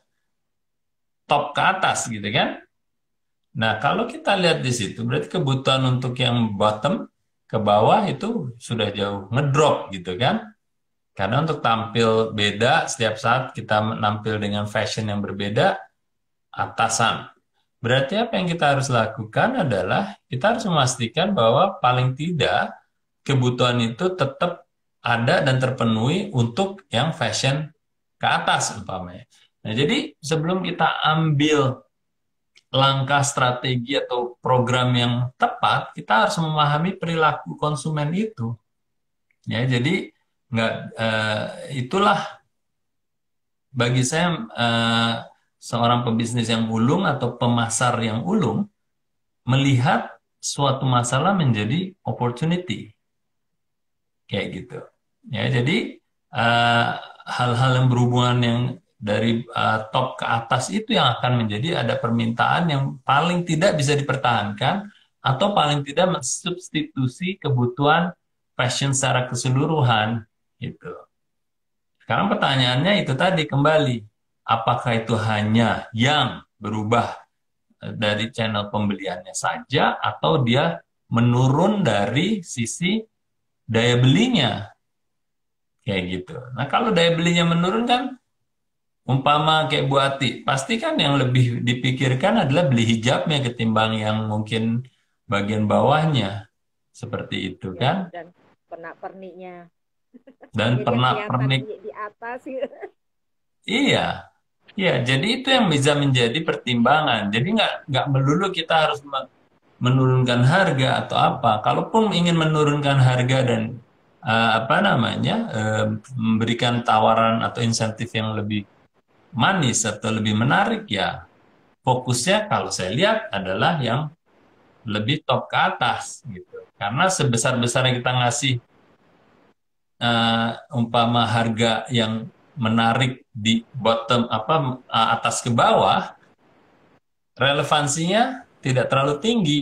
top ke atas gitu kan. Nah, kalau kita lihat di situ, berarti kebutuhan untuk yang bottom ke bawah itu sudah jauh ngedrop gitu kan. Karena untuk tampil beda, setiap saat kita menampil dengan fashion yang berbeda, atasan. Berarti apa yang kita harus lakukan adalah kita harus memastikan bahwa paling tidak kebutuhan itu tetap ada dan terpenuhi untuk yang fashion ke atas umpamanya. Nah, jadi sebelum kita ambil langkah strategi atau program yang tepat, kita harus memahami perilaku konsumen itu. Ya, jadi nggak itulah bagi saya seorang pebisnis yang ulung atau pemasar yang ulung melihat suatu masalah menjadi opportunity, kayak gitu. Ya, jadi hal-hal yang berhubungan yang dari top ke atas itu yang akan menjadi ada permintaan yang paling tidak bisa dipertahankan atau paling tidak mensubstitusi kebutuhan fashion secara keseluruhan gitu. Sekarang pertanyaannya itu tadi kembali, apakah itu hanya yang berubah dari channel pembeliannya saja atau dia menurun dari sisi daya belinya kayak gitu. Nah, kalau daya belinya menurun kan umpama kayak Bu Ati, pasti kan yang lebih dipikirkan adalah beli hijabnya ketimbang yang mungkin bagian bawahnya. Seperti itu Ya, kan. dan pernak-perniknya. Dan Jadi yang kelihatan pernak-pernik. di atas gitu. Iya. Iya, jadi itu yang bisa menjadi pertimbangan. Jadi nggak melulu kita harus menurunkan harga atau apa. Kalaupun ingin menurunkan harga dan apa namanya, memberikan tawaran atau insentif yang lebih manis atau lebih menarik, ya fokusnya kalau saya lihat adalah yang lebih top ke atas gitu. Karena sebesar-besarnya kita ngasih umpama harga yang menarik di bottom apa atas ke bawah, relevansinya tidak terlalu tinggi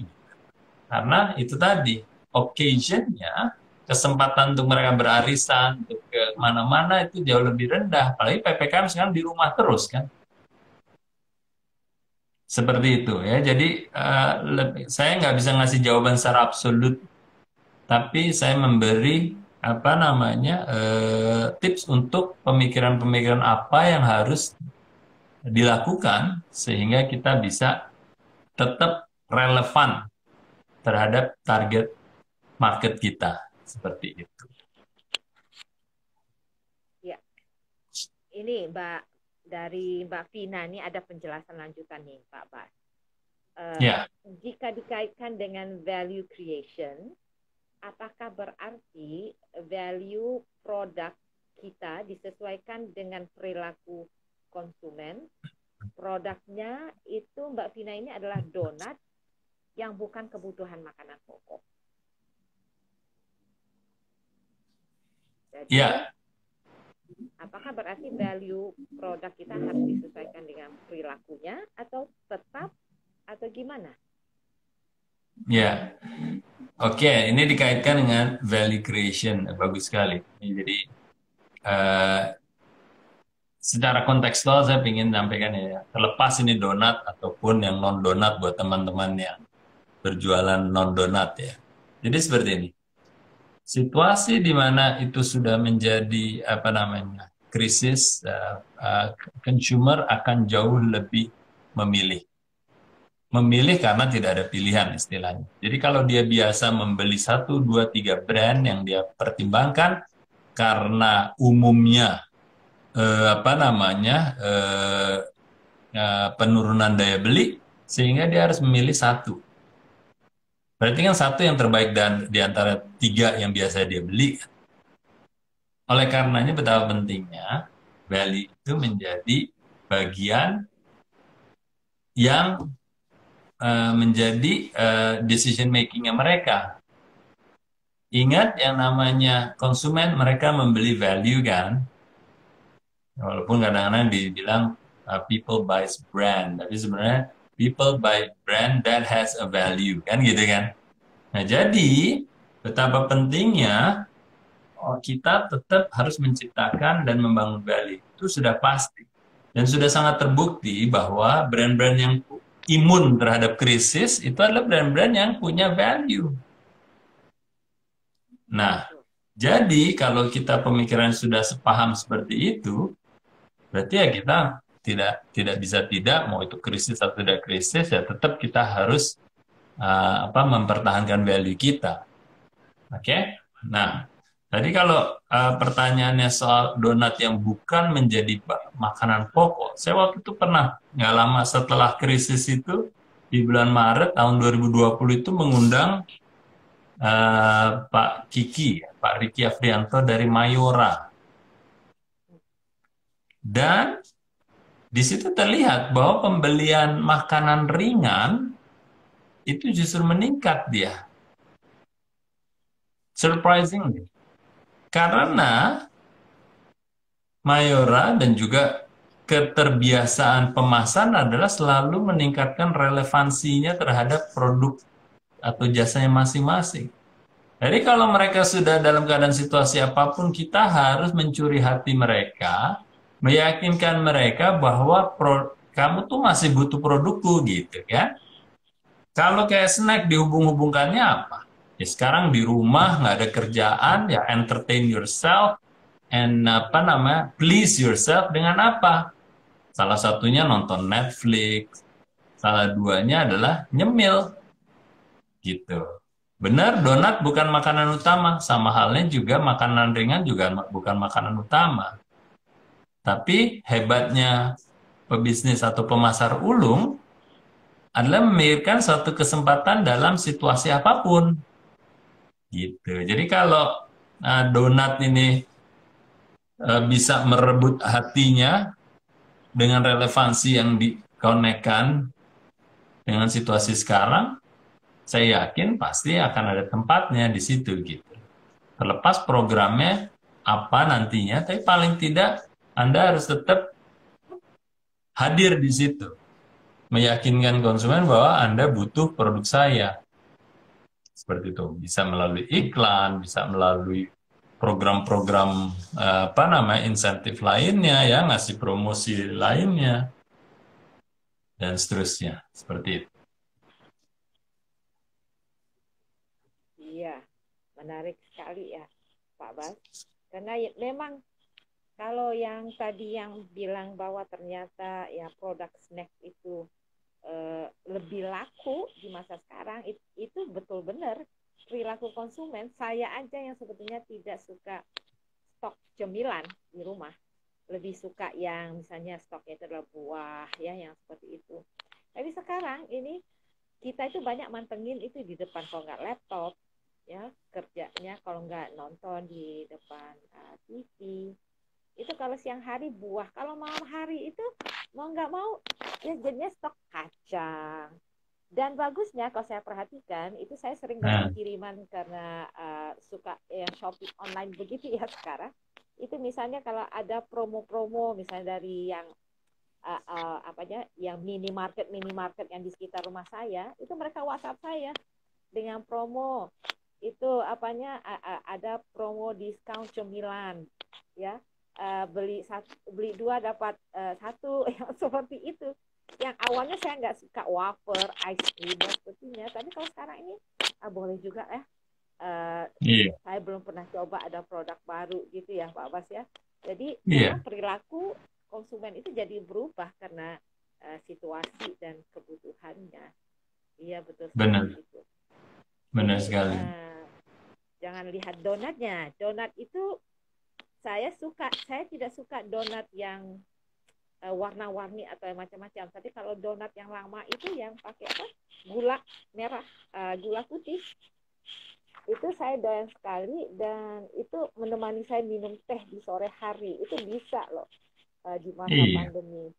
karena itu tadi occasionnya, kesempatan untuk mereka berarisan untuk ke mana-mana itu jauh lebih rendah. Apalagi PPKM sekarang di rumah terus kan. Seperti itu ya. Jadi saya nggak bisa ngasih jawaban secara absolut, tapi saya memberi apa namanya tips untuk pemikiran-pemikiran apa yang harus dilakukan sehingga kita bisa tetap relevan terhadap target market kita seperti itu. Ya, ini dari Mbak Vina ini ada penjelasan lanjutan nih Pak Bas. Ya. Jika dikaitkan dengan value creation, apakah berarti value produk kita disesuaikan dengan perilaku konsumen? Produknya itu Mbak Vina ini adalah donat yang bukan kebutuhan makanan pokok. Jadi, ya. Apakah berarti value produk kita harus disesuaikan dengan perilakunya atau tetap atau gimana? Ya, oke. Ini dikaitkan dengan value creation, bagus sekali. Jadi secara kontekstual saya ingin sampaikan ya, terlepas ini donat ataupun yang non donat buat teman-teman yang berjualan non donat ya. Jadi seperti ini. Situasi di mana itu sudah menjadi apa namanya krisis, consumer akan jauh lebih memilih karena tidak ada pilihan istilahnya. Jadi kalau dia biasa membeli 1, 2, 3 brand yang dia pertimbangkan karena umumnya apa namanya penurunan daya beli sehingga dia harus memilih 1. Berarti kan 1 yang terbaik dan di antara 3 yang biasa dia beli. Oleh karenanya betapa pentingnya value itu menjadi bagian yang menjadi decision makingnya mereka. Ingat yang namanya konsumen, mereka membeli value kan. Walaupun kadang-kadang dibilang people buys brand, tapi sebenarnya people buy brand that has a value, kan gitu kan. Nah, jadi betapa pentingnya kita tetap harus menciptakan dan membangun value. Itu sudah pasti. Dan sudah sangat terbukti bahwa brand-brand yang imun terhadap krisis itu adalah brand-brand yang punya value. Nah, jadi kalau kita pemikiran sudah sepaham seperti itu, berarti ya kita tidak bisa tidak, mau itu krisis atau tidak krisis, ya tetap kita harus mempertahankan value kita. Oke? Nah, tadi kalau pertanyaannya soal donat yang bukan menjadi makanan pokok, saya waktu itu pernah nggak lama setelah krisis itu di bulan Maret tahun 2020 itu mengundang Pak Riki Afrianto dari Mayora. Dan di situ terlihat bahwa pembelian makanan ringan itu justru meningkat dia. Surprisingly. Karena Mayora dan juga keterbiasaan pemesan adalah selalu meningkatkan relevansinya terhadap produk atau jasanya masing-masing. Jadi kalau mereka sudah dalam keadaan situasi apapun, kita harus mencuri hati mereka, meyakinkan mereka bahwa kamu tuh masih butuh produkku gitu kan. Kalau kayak snack dihubung-hubungkannya apa? Ya sekarang di rumah nggak ada kerjaan, ya entertain yourself and please yourself dengan apa? Salah satunya nonton Netflix, salah duanya adalah nyemil gitu. Benar, donat bukan makanan utama, sama halnya juga makanan ringan juga bukan makanan utama. Tapi hebatnya pebisnis atau pemasar ulung adalah memikirkan suatu kesempatan dalam situasi apapun. Gitu. Jadi kalau donat ini bisa merebut hatinya dengan relevansi yang dikonekkan dengan situasi sekarang, saya yakin pasti akan ada tempatnya di situ gitu. Terlepas programnya apa nantinya, tapi paling tidak Anda harus tetap hadir di situ, meyakinkan konsumen bahwa Anda butuh produk saya. Seperti itu. Bisa melalui iklan, bisa melalui program-program apa namanya insentif lainnya ya, ngasih promosi lainnya dan seterusnya. Seperti itu. Iya, menarik sekali ya, Pak Bas. Karena memang kalau yang tadi yang bilang bahwa ternyata ya produk snack itu lebih laku di masa sekarang, itu betul benar perilaku konsumen. Saya aja yang sebetulnya tidak suka stok cemilan di rumah, lebih suka yang misalnya stoknya itu adalah buah ya, yang seperti itu. Tapi sekarang ini kita itu banyak mantengin itu di depan, kalau nggak laptop ya kerjanya, kalau nggak nonton di depan TV. Itu kalau siang hari buah, kalau malam hari itu mau nggak mau ya jadinya stok kacang. Dan bagusnya kalau saya perhatikan itu, saya sering dapat kiriman karena suka yang shopping online begitu ya sekarang. Itu misalnya kalau ada promo-promo misalnya dari yang yang minimarket yang di sekitar rumah saya, itu mereka WhatsApp saya dengan promo itu ada promo diskon cemilan ya, beli dua dapat satu yang seperti itu. Yang awalnya saya nggak suka wafer, ice cream sepertinya, tapi kalau sekarang ini boleh juga ya. Saya belum pernah coba ada produk baru gitu ya Pak Bas ya. Jadi memang perilaku konsumen itu jadi berubah karena situasi dan kebutuhannya. Iya betul sekali. Benar sekali. Jangan lihat donatnya. Donat itu saya tidak suka donat yang warna-warni atau macam-macam. Tapi kalau donat yang lama itu yang pakai gula merah, gula putih, itu saya doyan sekali, dan itu menemani saya minum teh di sore hari. Itu bisa loh di masa pandemi.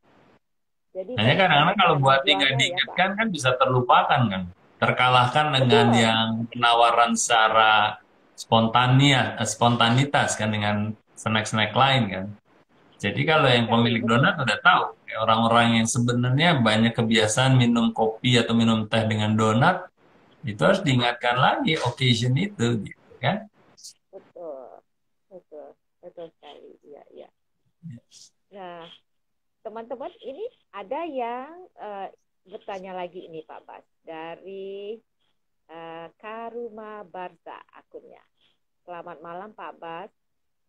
Jadi hanya kadang-kadang kalau buat nggak diingatkan kan bisa terlupakan kan, terkalahkan dengan yang penawaran secara spontanitas kan, dengan snack-snack lain kan. Jadi kalau yang pemilik donat udah tahu, orang-orang yang sebenarnya banyak kebiasaan minum kopi atau minum teh dengan donat, itu harus diingatkan lagi occasion itu, gitu kan? Betul sekali, iya. Nah, teman-teman ini ada yang bertanya lagi ini Pak Bas, dari Karuma Barza akunnya. Selamat malam Pak Bas.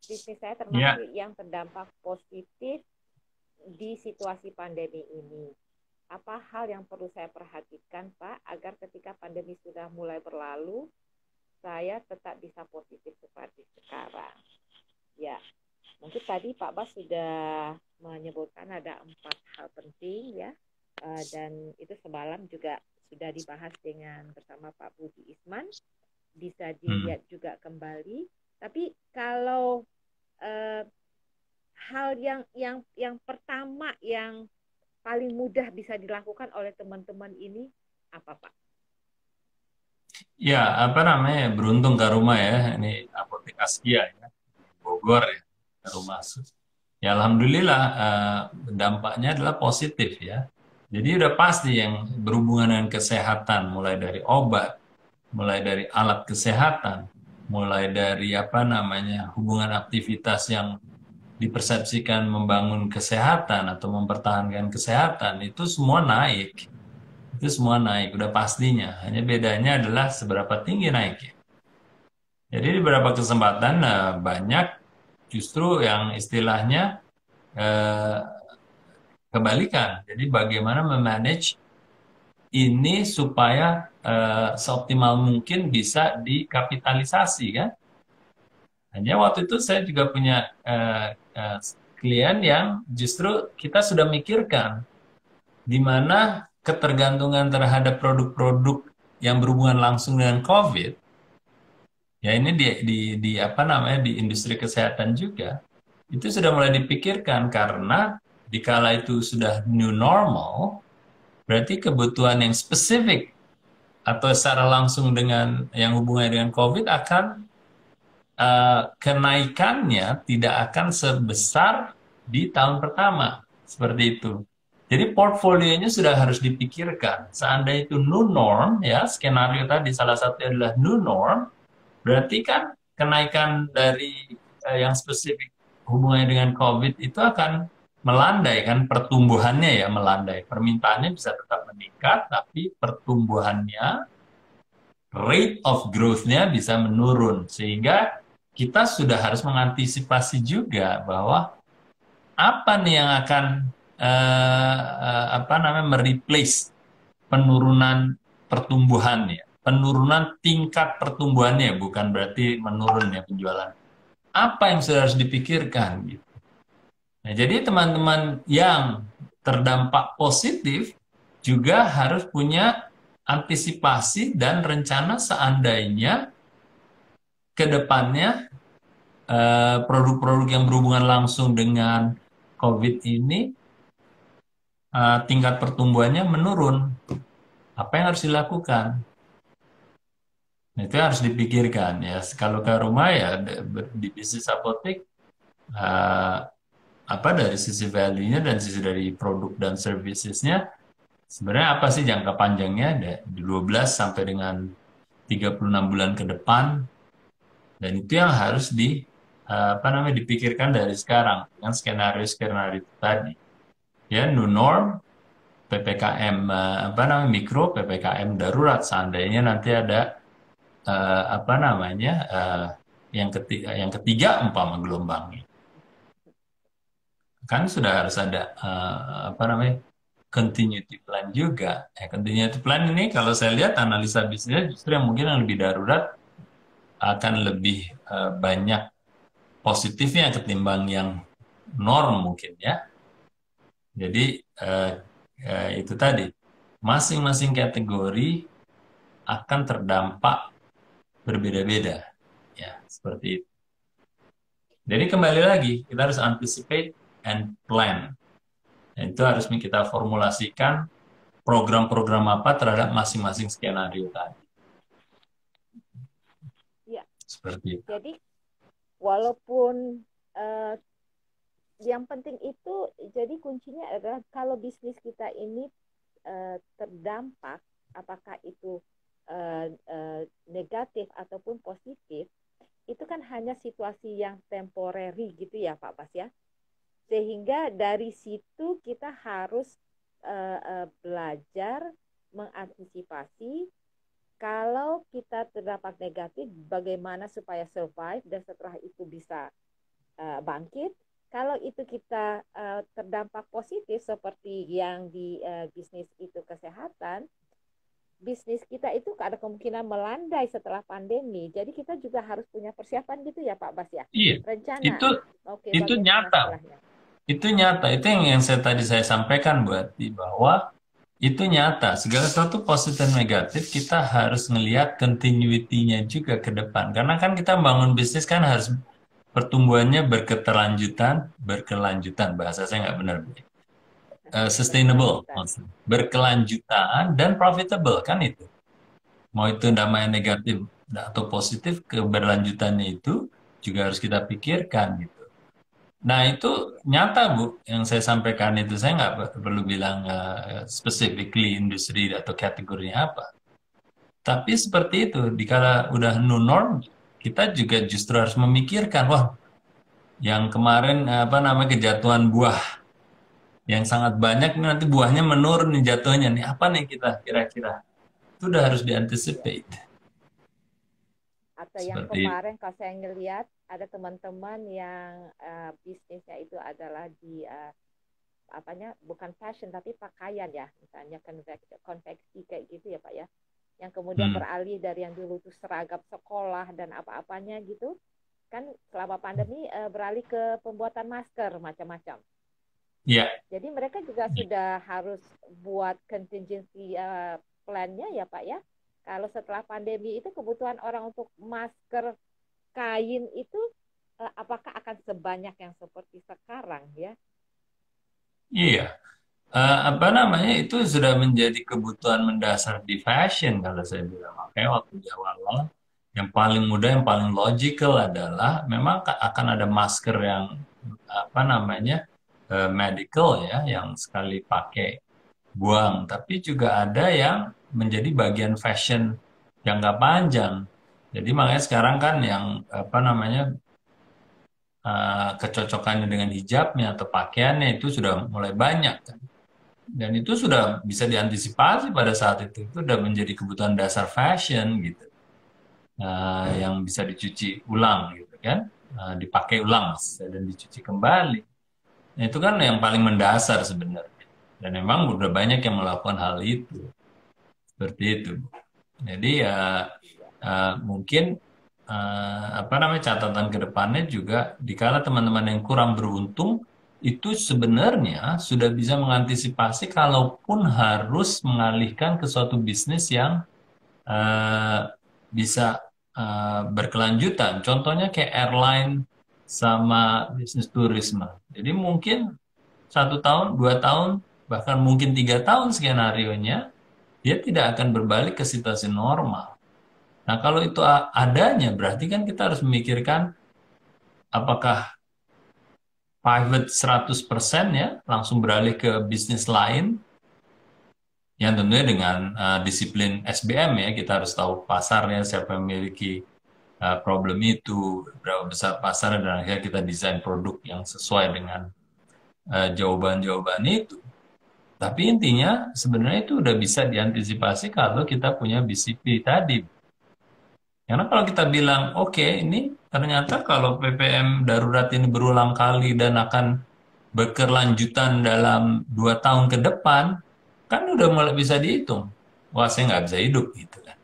Bisnis saya termasuk yang terdampak positif di situasi pandemi ini. Apa hal yang perlu saya perhatikan Pak, agar ketika pandemi sudah mulai berlalu, saya tetap bisa positif seperti sekarang? Ya, mungkin tadi Pak Bas sudah menyebutkan ada 4 hal penting ya, dan itu semalam juga sudah dibahas bersama Pak Budi Isman, bisa dilihat juga kembali. Tapi kalau hal yang pertama yang paling mudah bisa dilakukan oleh teman-teman ini apa Pak? Ya, beruntung Karuma ya, ini Apotek Askia ya, Bogor ya, Karuma. Ya alhamdulillah dampaknya adalah positif ya. Jadi udah pasti yang berhubungan dengan kesehatan, mulai dari obat, mulai dari alat kesehatan, mulai dari hubungan aktivitas yang dipersepsikan membangun kesehatan atau mempertahankan kesehatan, itu semua naik. Itu semua naik, udah pastinya. Hanya bedanya adalah seberapa tinggi naiknya. Jadi di beberapa kesempatan banyak justru yang istilahnya kebalikan. Jadi bagaimana memanage ini supaya seoptimal mungkin bisa dikapitalisasi kan. Hanya waktu itu saya juga punya klien yang justru kita sudah mikirkan di mana ketergantungan terhadap produk-produk yang berhubungan langsung dengan COVID Ya ini di apa namanya di industri kesehatan juga itu sudah mulai dipikirkan karena dikala itu sudah new normal, berarti kebutuhan yang spesifik atau secara langsung dengan yang hubungannya dengan COVID akan kenaikannya tidak akan sebesar di tahun pertama seperti itu. Jadi portfolionya sudah harus dipikirkan. Seandainya itu new norm, ya skenario tadi salah satu adalah new norm, berarti kan kenaikan dari yang spesifik hubungannya dengan COVID itu akan melandai kan pertumbuhannya ya melandai. Permintaannya bisa tetap meningkat, tapi pertumbuhannya, rate of growth-nya bisa menurun. Sehingga kita sudah harus mengantisipasi juga bahwa apa nih yang akan apa namanya mereplace penurunan pertumbuhannya, penurunan tingkat pertumbuhannya, bukan berarti menurun ya penjualan. Apa yang sudah harus dipikirkan gitu. Nah, jadi teman-teman yang terdampak positif juga harus punya antisipasi dan rencana seandainya ke depannya produk-produk yang berhubungan langsung dengan COVID ini tingkat pertumbuhannya menurun. Apa yang harus dilakukan? Nah, itu harus dipikirkan ya. Kalau ke rumah ya di bisnis apotek eh, apa dari sisi value-nya dan sisi dari produk dan servicesnya sebenarnya apa sih jangka panjangnya ada di 12 sampai dengan 36 bulan ke depan dan itu yang harus apa namanya dipikirkan dari sekarang dengan skenario-skenario tadi. Ya, new norm, PPKM apa namanya mikro, PPKM darurat seandainya nanti ada apa namanya yang ketiga umpama gelombangnya kan sudah harus ada apa namanya continuity plan juga. Ya, continuity plan ini kalau saya lihat analisa bisnisnya justru yang mungkin yang lebih darurat akan lebih banyak positifnya ketimbang yang norm mungkin ya. Jadi eh, itu tadi masing-masing kategori akan terdampak berbeda-beda ya seperti itu. Jadi kembali lagi kita harus anticipate and plan. Dan itu harus kita formulasikan program-program apa terhadap masing-masing skenario tadi. Ya, Seperti itu. jadi walaupun uh, yang penting itu, jadi kuncinya adalah kalau bisnis kita ini terdampak, apakah itu negatif ataupun positif, itu kan hanya situasi yang temporary gitu ya Pak Bas ya. Sehingga dari situ kita harus belajar mengantisipasi kalau kita terdapat negatif, bagaimana supaya survive dan setelah itu bisa bangkit. Kalau itu kita terdampak positif seperti yang di bisnis itu kesehatan, bisnis kita itu ada kemungkinan melandai setelah pandemi. Jadi kita juga harus punya persiapan gitu ya Pak Bas ya. Iya, Rencana. itu Oke, itu bagaimana nyata. setelahnya? Itu nyata. Itu yang tadi saya sampaikan buat bahwa itu nyata. Segala sesuatu positif dan negatif kita harus melihat continuity-nya juga ke depan. Karena kan kita bangun bisnis kan harus pertumbuhannya berkelanjutan. Bahasa saya nggak benar. Sustainable, Berkelanjutan. berkelanjutan dan profitable kan itu. Mau itu namanya negatif atau positif, keberlanjutannya itu juga harus kita pikirkan gitu. Nah itu nyata Bu, yang saya sampaikan itu saya nggak perlu bilang specifically industri atau kategorinya apa. Tapi seperti itu, dikala udah new norm, kita juga justru harus memikirkan, wah, yang kemarin apa namanya kejatuhan buah yang sangat banyak ini nanti buahnya menurun nih jatuhnya nih apa nih kita kira-kira itu udah harus Ya. dianticipate Atau yang seperti itu. kemarin kalau saya ngelihat ada teman-teman yang bisnisnya itu adalah di apanya bukan fashion tapi pakaian ya, misalnya konveksi kayak gitu ya Pak ya, yang kemudian Hmm. beralih dari yang dulu tuh seragam sekolah dan apa-apanya gitu kan, selama pandemi beralih ke pembuatan masker macam-macam. Ya, Jadi mereka juga sudah harus buat contingency plan-nya ya Pak ya. kalau setelah pandemi itu kebutuhan orang untuk masker kain itu apakah akan sebanyak yang seperti sekarang ya? Iya. Apa namanya itu sudah menjadi kebutuhan mendasar di fashion kalau saya bilang. Makanya waktu di awal-awal yang paling mudah, yang paling logical adalah memang akan ada masker yang apa namanya medical ya, yang sekali pakai buang. Tapi juga ada yang menjadi bagian fashion yang nggak panjang. Jadi makanya sekarang kan yang apa namanya kecocokannya dengan hijabnya atau pakaiannya itu sudah mulai banyak kan. Dan itu sudah bisa diantisipasi pada saat itu sudah menjadi kebutuhan dasar fashion gitu. Yang bisa dicuci ulang gitu kan. Dipakai ulang dan dicuci kembali. Nah, itu kan yang paling mendasar sebenarnya. Dan memang udah banyak yang melakukan hal itu. Seperti itu. Jadi ya mungkin apa namanya catatan ke depannya juga dikala teman-teman yang kurang beruntung itu sebenarnya sudah bisa mengantisipasi kalaupun harus mengalihkan ke suatu bisnis yang eh, bisa berkelanjutan. Contohnya kayak airline sama bisnis turisme. Jadi mungkin 1 tahun, 2 tahun, bahkan mungkin 3 tahun skenario-nya, dia tidak akan berbalik ke situasi normal. Nah, kalau itu adanya, berarti kan kita harus memikirkan apakah pivot 100% ya, langsung beralih ke bisnis lain, yang tentunya dengan disiplin SBM ya, kita harus tahu pasarnya, siapa yang memiliki problem itu, berapa besar pasarnya, dan akhirnya kita desain produk yang sesuai dengan jawaban-jawaban itu. Tapi intinya sebenarnya itu udah bisa diantisipasi kalau kita punya BCP tadi. Karena kalau kita bilang, oke, ini ternyata kalau PPM darurat ini berulang kali dan akan berkelanjutan dalam 2 tahun ke depan, kan udah mulai bisa dihitung. Wah, saya nggak bisa hidup gitu kan.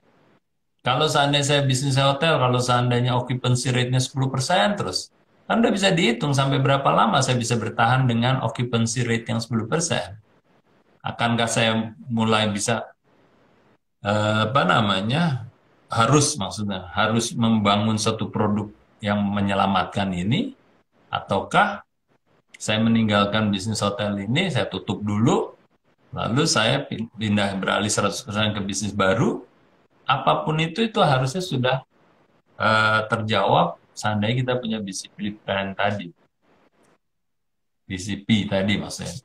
Kalau seandainya saya bisnis hotel, kalau seandainya occupancy rate-nya 10% terus, kan udah bisa dihitung sampai berapa lama saya bisa bertahan dengan occupancy rate yang 10%. Akankah saya mulai bisa apa namanya maksudnya harus membangun satu produk yang menyelamatkan ini, ataukah saya meninggalkan bisnis hotel ini, saya tutup dulu, lalu saya pindah beralih 100% ke bisnis baru. Apapun itu harusnya sudah terjawab seandainya kita punya BCP plan tadi. BCP tadi maksudnya.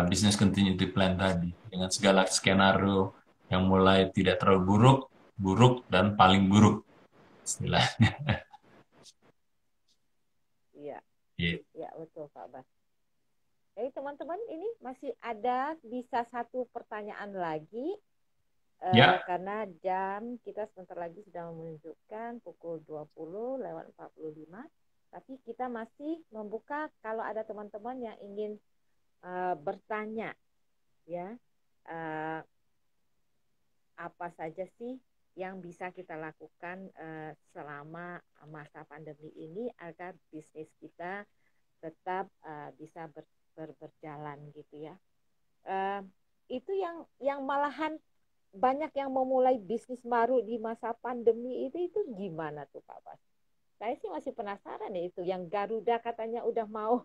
Business continuity plan tadi. Dengan segala skenario yang mulai tidak terlalu buruk, buruk, dan paling buruk istilahnya. Iya, Yeah. ya betul Pak Bas. Jadi teman-teman ini masih ada bisa satu pertanyaan lagi. Ya. Karena jam kita sebentar lagi sudah menunjukkan pukul 20:45, tapi kita masih membuka kalau ada teman-teman yang ingin bertanya ya, apa saja sih yang bisa kita lakukan selama masa pandemi ini agar bisnis kita tetap bisa berjalan gitu ya. Itu yang malahan banyak yang memulai bisnis baru di masa pandemi itu gimana tuh Pak Bas? Saya sih masih penasaran ya, itu yang Garuda katanya udah mau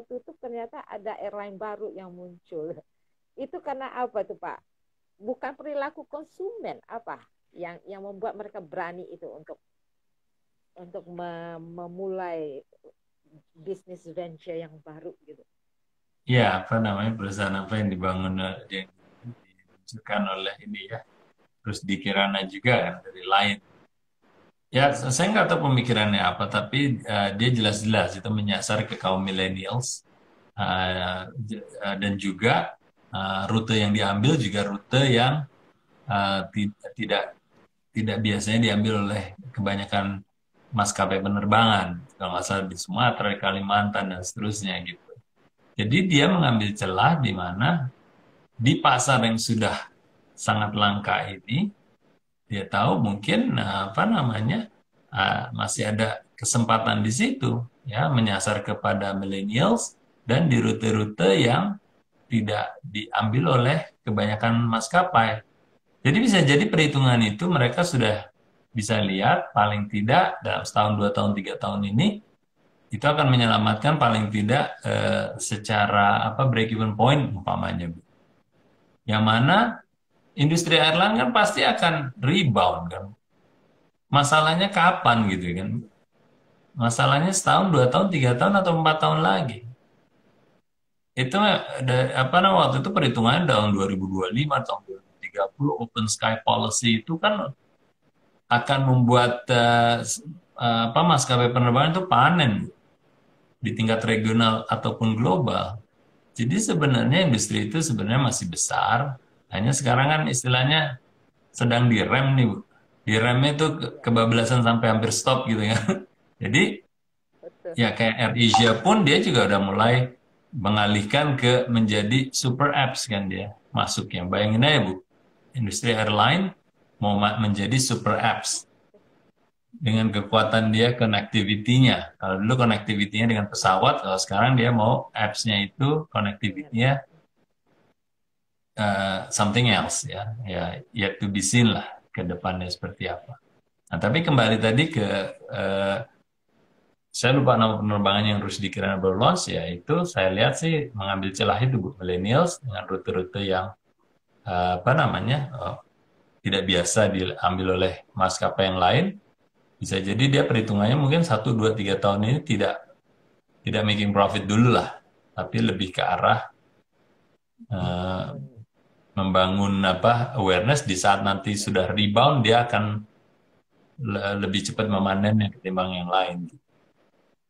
tutup, ternyata ada airline baru yang muncul. Itu karena apa tuh Pak? Bukan perilaku konsumen apa yang membuat mereka berani itu untuk memulai bisnis venture yang baru gitu? Ya, apa namanya perusahaan apa yang dibangun yang diluncurkan oleh ini ya, terus dikirana juga kan dari lain. Ya, saya nggak tahu pemikirannya apa, tapi dia jelas-jelas itu menyasar ke kaum millennials dan juga rute yang diambil juga rute yang tidak biasanya diambil oleh kebanyakan maskapai penerbangan, kalau nggak salah di Sumatera, di Kalimantan dan seterusnya gitu. Jadi dia mengambil celah di mana di pasar yang sudah sangat langka ini, dia tahu mungkin apa namanya masih ada kesempatan di situ ya, menyasar kepada millennials dan di rute-rute yang tidak diambil oleh kebanyakan maskapai. Jadi bisa jadi perhitungan itu mereka sudah bisa lihat paling tidak dalam setahun, 2 tahun, 3 tahun ini itu akan menyelamatkan paling tidak secara apa break even point umpamanya, Bu. Yang mana industri airline kan pasti akan rebound kan. Masalahnya kapan gitu kan? Masalahnya setahun, 2 tahun, 3 tahun atau 4 tahun lagi. Itu apa namanya waktu itu perhitungannya tahun 2025, tahun 2030 open sky policy itu kan akan membuat apa maskapai penerbangan itu panen di tingkat regional ataupun global. Jadi sebenarnya industri itu sebenarnya masih besar, hanya sekarang kan istilahnya sedang direm nih, Bu. Diremnya itu Ya, kebablasan sampai hampir stop gitu ya. Jadi betul. ya kayak AirAsia pun dia juga udah mulai mengalihkan ke menjadi super apps kan dia masuknya. Bayangin aja, Bu, industri airline mau menjadi super apps dengan kekuatan dia connectivity-nya. Kalau dulu connectivity-nya dengan pesawat, kalau sekarang dia mau apps-nya itu Dengan connectivity-nya something else ya. Ya, yet to be seen lah ke depannya seperti apa. Nah, tapi kembali tadi ke eh, saya lupa nama penerbangan yang Rusdi Kirana baru launch ya, itu saya lihat sih mengambil celah itu, Bu, millennials dengan rute-rute yang apa namanya tidak biasa diambil oleh maskapai yang lain. Bisa jadi dia perhitungannya mungkin 1, 2, 3 tahun ini tidak making profit dulu lah, tapi lebih ke arah eh, membangun. membangun apa awareness di saat nanti sudah rebound dia akan lebih cepat memanennya ketimbang yang lain.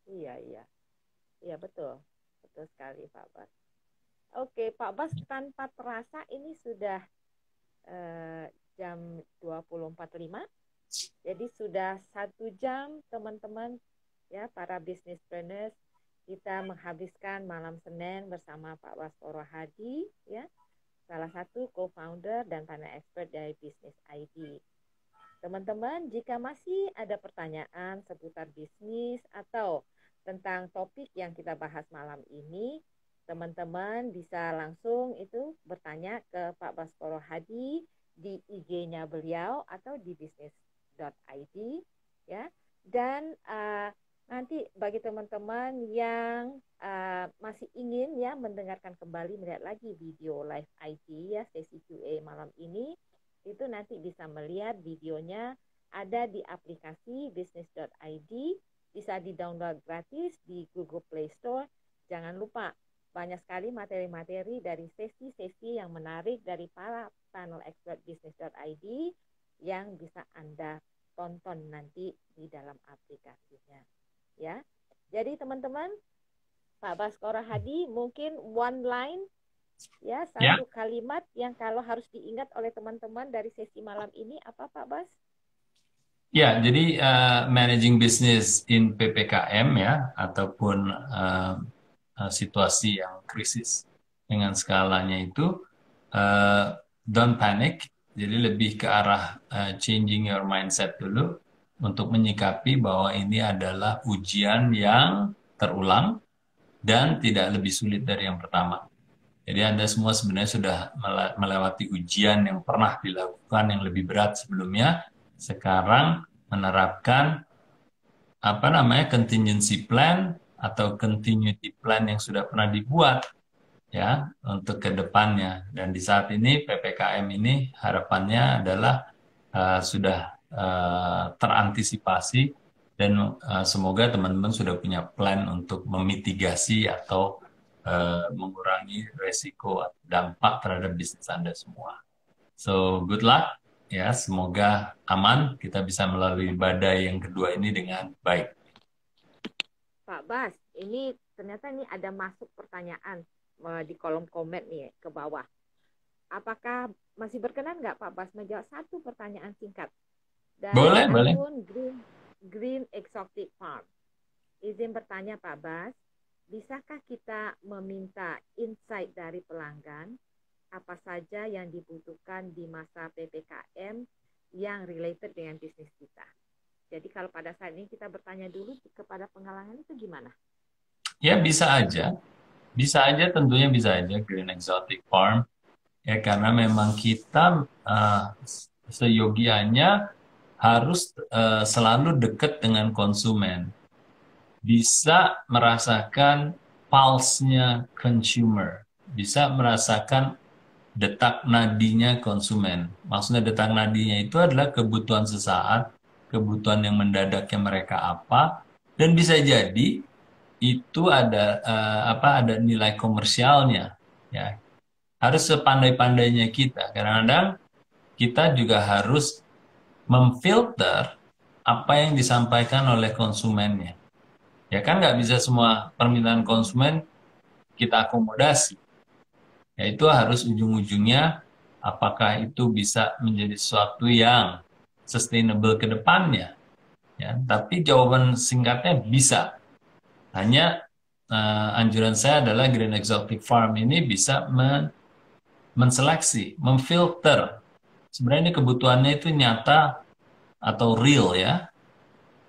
Iya, iya. Iya, betul. Betul sekali, Pak Bas. Oke, Pak Bas, tanpa terasa ini sudah jam 20.45. Jadi sudah 1 jam, teman-teman, ya, para businesspreneurs, kita menghabiskan malam Senin bersama Pak Baskoro Hadi, ya, salah satu co-founder dan panel expert dari Business ID. Teman-teman, jika masih ada pertanyaan seputar bisnis atau tentang topik yang kita bahas malam ini, teman-teman bisa langsung itu bertanya ke Pak Baskoro Hadi di IG-nya beliau atau di business.id, ya. Dan nanti bagi teman-teman yang masih ingin ya mendengarkan kembali, melihat lagi video live ID ya sesi QA malam ini, itu nanti bisa melihat videonya ada di aplikasi business.id, bisa di-download gratis di Google Play Store. Jangan lupa, banyak sekali materi-materi dari sesi-sesi yang menarik dari para panel expert business.id yang bisa Anda tonton nanti di dalam aplikasinya. Ya, jadi teman-teman, Pak Baskoro Hadi mungkin one line ya, Ya, satu kalimat yang kalau harus diingat oleh teman-teman dari sesi malam ini apa, Pak Bas? ya. Jadi managing business in PPKM ya ataupun situasi yang krisis dengan skalanya itu don't panic. Jadi lebih ke arah changing your mindset dulu untuk menyikapi bahwa ini adalah ujian yang terulang dan tidak lebih sulit dari yang pertama. Jadi Anda semua sebenarnya sudah melewati ujian yang pernah dilakukan yang lebih berat sebelumnya. Sekarang menerapkan apa namanya contingency plan atau continuity plan yang sudah pernah dibuat ya untuk ke depannya. Dan di saat ini PPKM ini harapannya adalah sudah terantisipasi dan semoga teman-teman sudah punya plan untuk memitigasi atau mengurangi resiko dampak terhadap bisnis Anda semua. So good luck ya, semoga aman kita bisa melalui badai yang kedua ini dengan baik. Pak Bas, ini ternyata ini ada masuk pertanyaan di kolom komen nih ke bawah. Apakah masih berkenan nggak Pak Bas menjawab satu pertanyaan singkat dari Boleh, boleh. akun Green Exotic Farm? Izin bertanya Pak Bas, bisakah kita meminta insight dari pelanggan apa saja yang dibutuhkan di masa PPKM yang related dengan bisnis kita? Jadi kalau pada saat ini kita bertanya dulu kepada penggalangan itu gimana? Ya bisa aja tentunya bisa aja Green Exotic Farm ya karena memang kita seyogianya harus selalu dekat dengan konsumen, bisa merasakan pulse-nya consumer, bisa merasakan detak nadinya konsumen. Maksudnya detak nadinya itu adalah kebutuhan sesaat, kebutuhan yang mendadak yang mereka apa, dan bisa jadi itu ada ada nilai komersialnya. Ya, harus sepandai-pandainya kita. Kadang-kadang kita juga harus memfilter apa yang disampaikan oleh konsumennya. Ya kan nggak bisa semua permintaan konsumen kita akomodasi. Ya itu harus ujung-ujungnya apakah itu bisa menjadi sesuatu yang sustainable ke depannya. Ya, tapi jawaban singkatnya bisa. Hanya anjuran saya adalah Green Exotic Farm ini bisa menseleksi, memfilter. Sebenarnya ini kebutuhannya itu nyata atau real ya,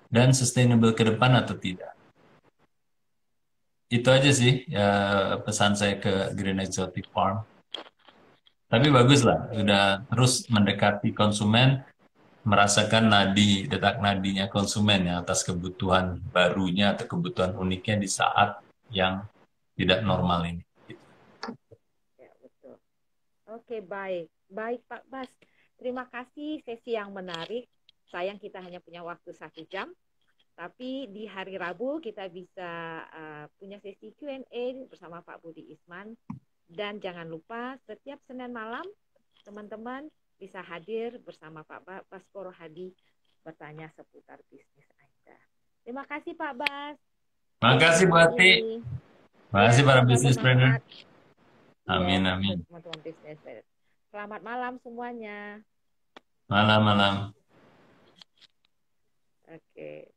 dan sustainable ke depan atau tidak. Itu aja sih ya, pesan saya ke Green Exotic Farm. Tapi bagus lah, Oke. sudah terus mendekati konsumen, merasakan detak nadinya konsumen ya atas kebutuhan barunya atau kebutuhan uniknya di saat yang tidak normal ini. Ya, betul. Oke, baik. Baik, Pak Bas. Terima kasih sesi yang menarik. Sayang kita hanya punya waktu 1 jam. Tapi di hari Rabu kita bisa punya sesi Q&A bersama Pak Budi Isman. Dan jangan lupa setiap Senin malam teman-teman bisa hadir bersama Pak Baskoro Hadi bertanya seputar bisnis Anda. Terima kasih Pak Bas. Makasih Bu Malam Ati. ini. Makasih Ya, para semoga business planner. bermanfaat. Amin, Ya, untuk amin. teman-teman bisnis. Selamat malam semuanya. Malam-malam. Oke.